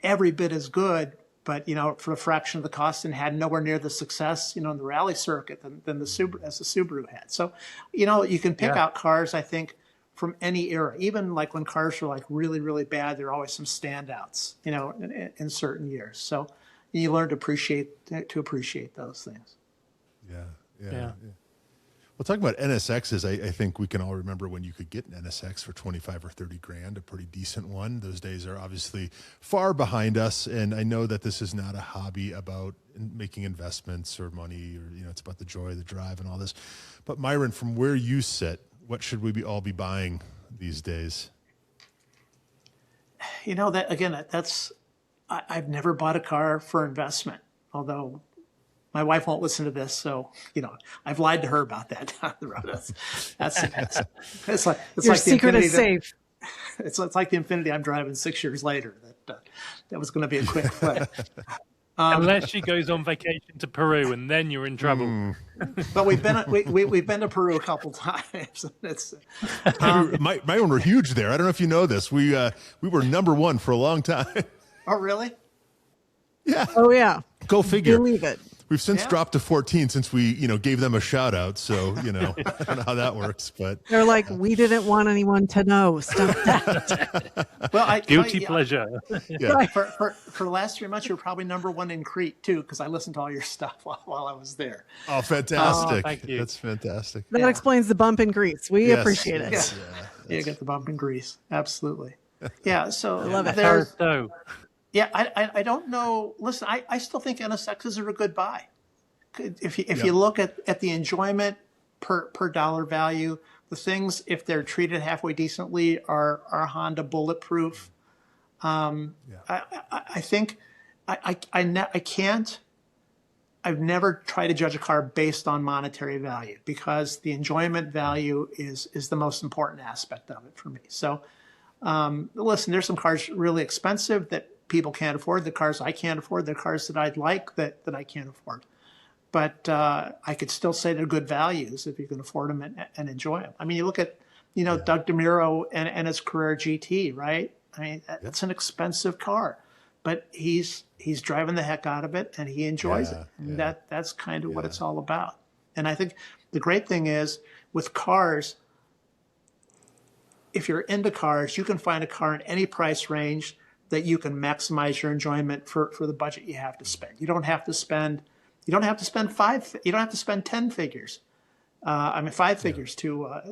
[SPEAKER 2] every bit as good, but for a fraction of the cost, and had nowhere near the success in the rally circuit than the Subaru had. So you can pick out cars, I think, from any era. Even like when cars were like really, really bad, there are always some standouts in certain years. So you learn to appreciate those things.
[SPEAKER 1] Yeah. Well, talking about NSXs, I think we can all remember when you could get an NSX for 25 or 30 grand, a pretty decent one. Those days are obviously far behind us, and I know that this is not a hobby about making investments or money, or it's about the joy of the drive and all this. But Myron, from where you sit, what should we all be buying these days?
[SPEAKER 2] I've never bought a car for investment, although my wife won't listen to this, so I've lied to her about that down the road. It's like
[SPEAKER 3] your secret is safe.
[SPEAKER 2] It's like the Infiniti I'm driving 6 years later. That was going to be a quick flip.
[SPEAKER 4] Unless she goes on vacation to Peru, and then you're in trouble.
[SPEAKER 2] But we've been to Peru a couple times.
[SPEAKER 1] My own were huge there. I don't know if you know this. We were number one for a long time.
[SPEAKER 2] Oh, really?
[SPEAKER 1] Yeah.
[SPEAKER 3] Oh yeah,
[SPEAKER 1] Go figure.
[SPEAKER 3] believe it.
[SPEAKER 1] We've since
[SPEAKER 2] Yeah.
[SPEAKER 1] dropped to 14 since we, gave them a shout out. So, I don't know how that works, but
[SPEAKER 3] They're like, we didn't want anyone to know. Stop that.
[SPEAKER 2] Well,
[SPEAKER 4] Guilty pleasure.
[SPEAKER 1] yeah.
[SPEAKER 3] Right.
[SPEAKER 2] for the last 3 months, you're probably #1 in Crete too, because I listened to all your stuff while I was there.
[SPEAKER 1] Oh, fantastic.
[SPEAKER 4] thank you.
[SPEAKER 1] That's fantastic.
[SPEAKER 3] That explains the bump in Greece. We
[SPEAKER 1] Yes,
[SPEAKER 3] appreciate it.
[SPEAKER 1] yes,
[SPEAKER 2] You get the bump in Greece, absolutely. Yeah, so
[SPEAKER 3] love it.
[SPEAKER 2] there's
[SPEAKER 4] So,
[SPEAKER 2] yeah, I don't know. Listen, I still think NSXs are a good buy. If you look at the enjoyment per dollar value, the things, if they're treated halfway decently, are Honda bulletproof. I think I can't. I've never tried to judge a car based on monetary value, because the enjoyment value is the most important aspect of it for me. So, listen, there's some cars really expensive that people can't afford. The cars I can't afford. The cars that I'd like that I can't afford. But I could still say they're good values if you can afford them and enjoy them. I mean, you look at, Doug DeMuro and his Carrera GT, right? I mean, it's an expensive car, but he's driving the heck out of it and he enjoys it. And that's kind of what it's all about. And I think the great thing is with cars, if you're into cars, you can find a car in any price range that you can maximize your enjoyment for the budget you have to spend. You don't have to spend 10 figures. Five figures to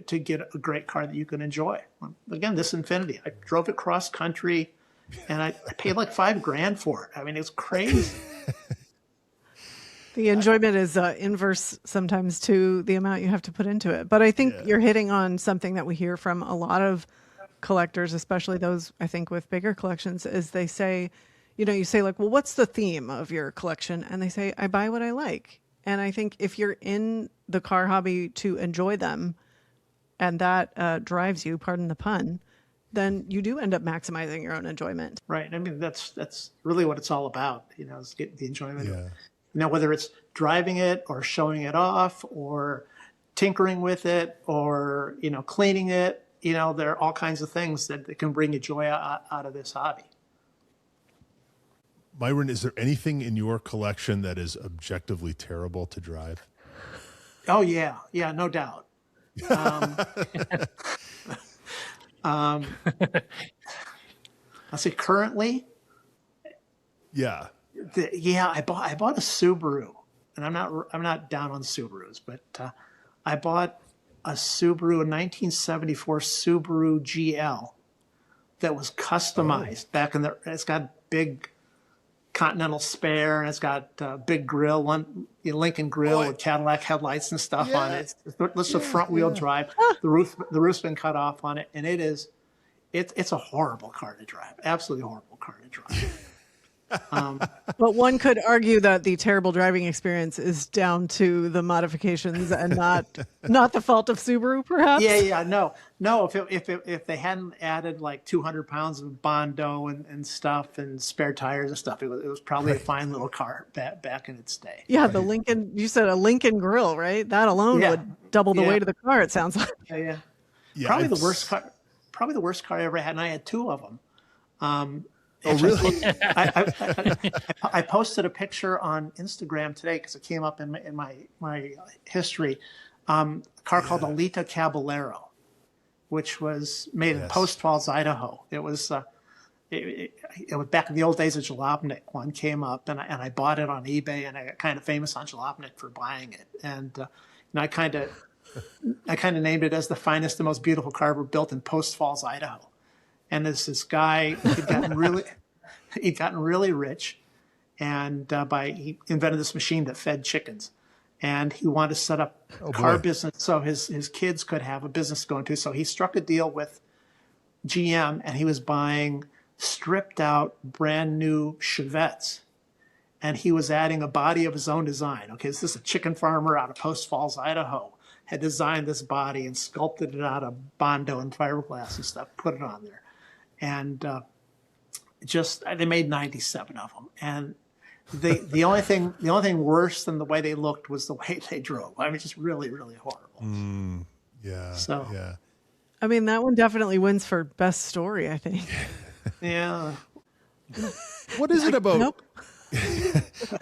[SPEAKER 2] get a great car that you can enjoy. Again, this Infiniti, I drove it cross country, and I paid like $5,000 for it. I mean, it's crazy.
[SPEAKER 3] The enjoyment is inverse sometimes to the amount you have to put into it. But I think you're hitting on something that we hear from a lot of collectors, especially those, I think, with bigger collections, is they say, you say like, well, what's the theme of your collection? And they say, I buy what I like. And I think if you're in the car hobby to enjoy them, and that drives you, pardon the pun, then you do end up maximizing your own enjoyment.
[SPEAKER 2] Right. I mean, that's really what it's all about, is getting the enjoyment of, whether it's driving it or showing it off or tinkering with it or, cleaning it, there are all kinds of things that can bring you joy out of this hobby.
[SPEAKER 1] Myron, is there anything in your collection that is objectively terrible to drive?
[SPEAKER 2] Oh, yeah. Yeah, no doubt. I'll say currently.
[SPEAKER 1] Yeah.
[SPEAKER 2] I bought a Subaru, and I'm not down on Subarus, but I bought a Subaru, a 1974 Subaru GL that was customized back in it's got big Continental spare, and it's got big grill, Lincoln grill with Cadillac headlights and stuff on it. It's a front wheel drive. The roof's been cut off on it, and it's a horrible car to drive. Absolutely horrible car to drive.
[SPEAKER 3] But one could argue that the terrible driving experience is down to the modifications and not the fault of Subaru, perhaps.
[SPEAKER 2] No. If they hadn't added like 200 pounds of Bondo and stuff and spare tires and stuff, it was probably a fine little car back in its day.
[SPEAKER 3] Yeah, the Lincoln. You said a Lincoln grill, right? That alone would double the weight of the car. It sounds like.
[SPEAKER 2] Yeah. Probably the worst car. Probably the worst car I ever had, and I had two of them.
[SPEAKER 1] Oh, really?
[SPEAKER 2] I posted a picture on Instagram today because it came up in my history. A car called Alita Caballero, which was made in Post Falls, Idaho. It was it was back in the old days of Jalopnik. One came up, and I bought it on eBay, and I got kind of famous on Jalopnik for buying it. And I kind of named it as the finest and most beautiful car ever built in Post Falls, Idaho. And there's this guy who'd gotten really rich, and he invented this machine that fed chickens, and he wanted to set up a car business so his kids could have a business to go into. So he struck a deal with GM, and he was buying stripped out brand new Chevettes, and he was adding a body of his own design. Okay, this is a chicken farmer out of Post Falls, Idaho, had designed this body and sculpted it out of Bondo and fiberglass and stuff, put it on there. And they made 97 of them. And the only thing worse than the way they looked was the way they drove. I mean, just really, really horrible.
[SPEAKER 1] Yeah.
[SPEAKER 3] I mean, that one definitely wins for best story, I think.
[SPEAKER 2] Yeah.
[SPEAKER 1] What is it about?
[SPEAKER 3] Nope.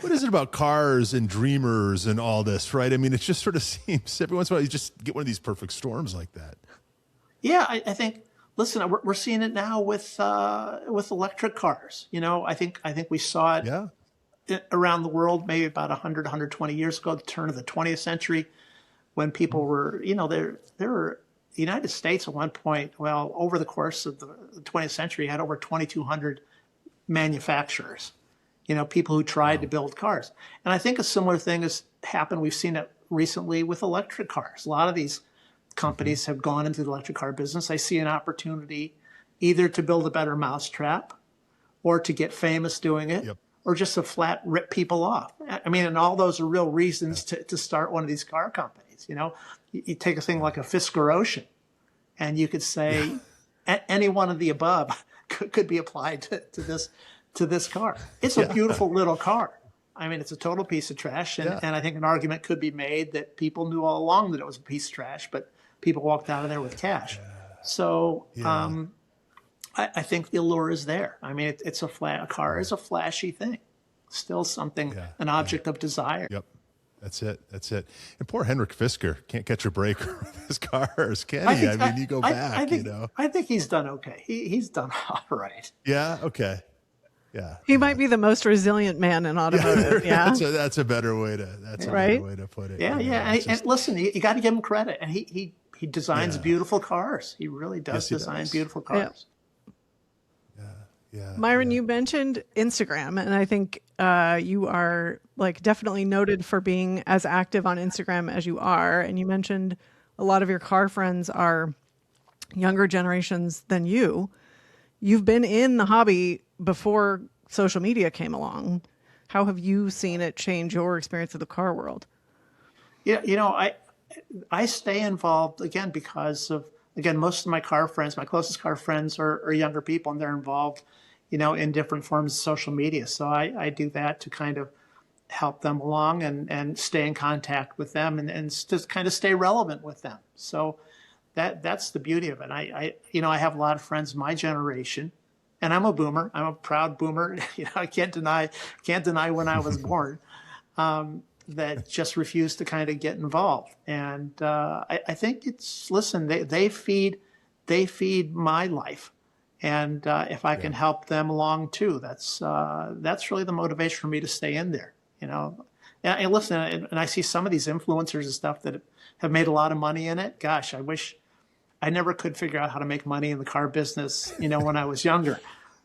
[SPEAKER 1] What is it about cars and dreamers and all this, right? I mean, it just sort of seems every once in a while you just get one of these perfect storms like that.
[SPEAKER 2] Yeah, I think. Listen, we're seeing it now with electric cars. I think we saw it
[SPEAKER 1] Yeah.
[SPEAKER 2] around the world maybe about 100, 120 years ago, the turn of the 20th century, when people were, there were the United States at one point. Well, over the course of the 20th century, had over 2,200 manufacturers. People who tried to build cars. And I think a similar thing has happened. We've seen it recently with electric cars. A lot of these companies have gone into the electric car business. They see an opportunity either to build a better mousetrap or to get famous doing it,
[SPEAKER 1] Yep.
[SPEAKER 2] or just to flat rip people off. I mean, and all those are real reasons to start one of these car companies. You take a thing like a Fisker Ocean, and you could say any one of the above could be applied to this car. It's a beautiful little car. I mean, it's a total piece of trash, and I think an argument could be made that people knew all along that it was a piece of trash, but people walked out of there with cash. So I think the allure is there. I mean, a car is a flashy thing, still something, an object of desire.
[SPEAKER 1] Yep. That's it. And poor Henrik Fisker can't catch a break with his cars, can he? I mean, you go back,
[SPEAKER 2] I think he's done okay. He's done all right.
[SPEAKER 1] Yeah. Okay. Yeah.
[SPEAKER 3] He might be the most resilient man in automotive. Yeah.
[SPEAKER 1] That's a better way to better way to put it.
[SPEAKER 2] Yeah. And listen, you got to give him credit. And he designs beautiful cars. He really does design beautiful cars.
[SPEAKER 1] Yeah.
[SPEAKER 3] Myron, you mentioned Instagram, and I think you are definitely noted for being as active on Instagram as you are. And you mentioned a lot of your car friends are younger generations than you. You've been in the hobby before social media came along. How have you seen it change your experience of the car world?
[SPEAKER 2] Yeah, I stay involved again because of most of my closest car friends are younger people, and they're involved, in different forms of social media. So I do that to kind of help them along and stay in contact with them and just kind of stay relevant with them. So that's the beauty of it. I have a lot of friends my generation, and I'm a boomer. I'm a proud boomer. I can't deny when I was born. That just refuse to kind of get involved. And I think they feed my life. And if I can help them along too, that's really the motivation for me to stay in there. And listen, and I see some of these influencers and stuff that have made a lot of money in it. Gosh, I wish I never could figure out how to make money in the car business, when I was younger.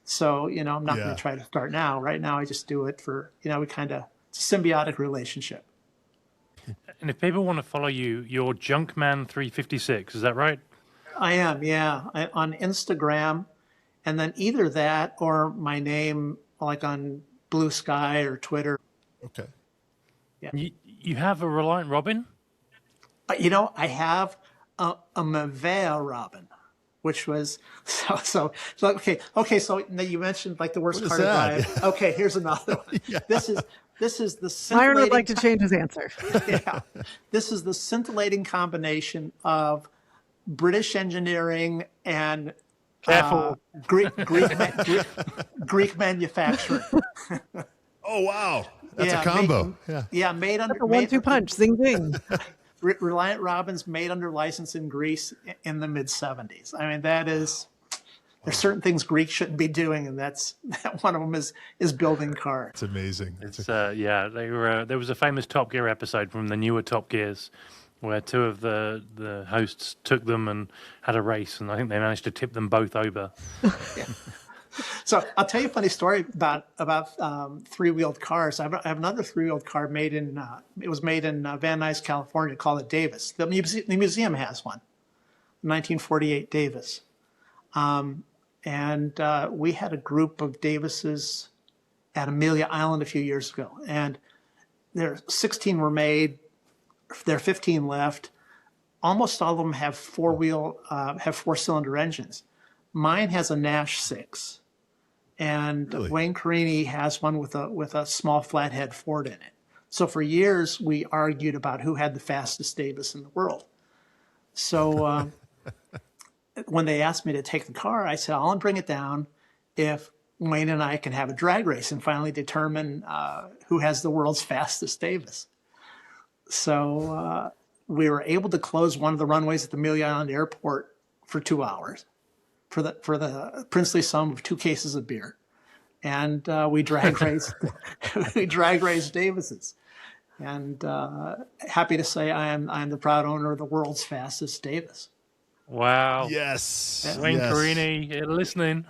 [SPEAKER 2] So, I'm not going to try to start now. Right now, I just do it for, it's a symbiotic relationship.
[SPEAKER 4] And if people want to follow you, you're Junkman 356, is that right?
[SPEAKER 2] I am, yeah. On Instagram, and then either that or my name, like on Blue Sky or Twitter.
[SPEAKER 1] Okay.
[SPEAKER 4] Yeah. You have a Reliant Robin?
[SPEAKER 2] I have a Mavea Robin, which was so okay. So now you mentioned the worst car to drive. Okay, here's another one. This is the
[SPEAKER 3] Myron would like to change his answer.
[SPEAKER 2] Yeah, this is the scintillating combination of British engineering and Greek manufacturing.
[SPEAKER 1] Oh wow, that's a combo.
[SPEAKER 2] Made under
[SPEAKER 3] That's a 1-2 punch. Zing zing.
[SPEAKER 2] Reliant Robins made under license in Greece in the mid 70s. I mean, there's certain things Greeks shouldn't be doing, and one of them is building cars.
[SPEAKER 1] It's amazing.
[SPEAKER 4] There was a famous Top Gear episode from the newer Top Gears where two of the hosts took them and had a race, and I think they managed to tip them both over.
[SPEAKER 2] Yeah. So I'll tell you a funny story about three-wheeled cars. I have another three-wheeled car made in Van Nuys, California, called a Davis. The museum has one, 1948 Davis. And we had a group of Davises at Amelia Island a few years ago, and 16 were made. There are 15 left. Almost all of them have four-cylinder engines. Mine has a Nash 6, and
[SPEAKER 1] Really?
[SPEAKER 2] Wayne Carini has one with a small flathead Ford in it. So for years we argued about who had the fastest Davis in the world. So when they asked me to take the car, I said, I'll bring it down if Wayne and I can have a drag race and finally determine who has the world's fastest Davis. So we were able to close one of the runways at the Amelia Island Airport for 2 hours for the princely sum of 2 cases of beer. And we drag raced Davises. And happy to say I'm the proud owner of the world's fastest Davis.
[SPEAKER 4] Wow.
[SPEAKER 1] Yes.
[SPEAKER 4] Wayne
[SPEAKER 1] yes.
[SPEAKER 4] Carini, you're listening.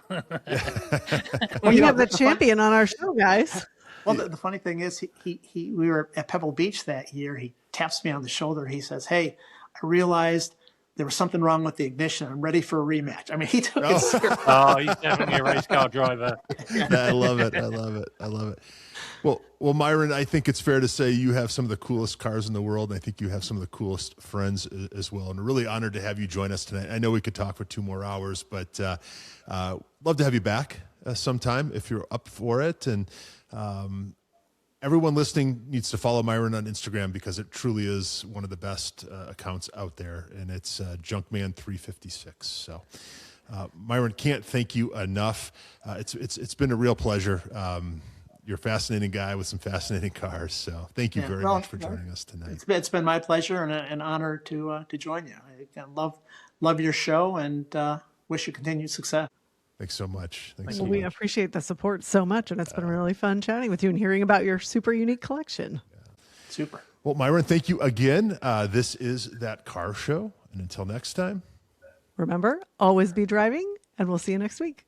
[SPEAKER 3] We have the champion on our show, guys.
[SPEAKER 2] Well, the funny thing is, we were at Pebble Beach that year. He taps me on the shoulder. He says, "Hey, I realized there was something wrong with the ignition. I'm ready for a rematch." I mean, he took it seriously.
[SPEAKER 4] Oh, he's definitely a race car driver.
[SPEAKER 1] I love it. I love it. I love it. Well, Myron, I think it's fair to say you have some of the coolest cars in the world, and I think you have some of the coolest friends as well. And we're really honored to have you join us tonight. I know we could talk for 2 more hours, but love to have you back sometime if you're up for it. And everyone listening needs to follow Myron on Instagram because it truly is one of the best accounts out there, and it's Junkman356. So, Myron, can't thank you enough. It's been a real pleasure. You're a fascinating guy with some fascinating cars. So thank you very much for joining us tonight.
[SPEAKER 2] It's been my pleasure and an honor to join you. I love your show and wish you continued success.
[SPEAKER 1] Thanks so much. Thanks so
[SPEAKER 3] Well, we
[SPEAKER 1] much.
[SPEAKER 3] appreciate the support so much, and it's been really fun chatting with you and hearing about your super unique collection.
[SPEAKER 2] Super.
[SPEAKER 1] Well, Myron, thank you again. This is That Car Show. And until next time.
[SPEAKER 3] Remember, always be driving, and we'll see you next week.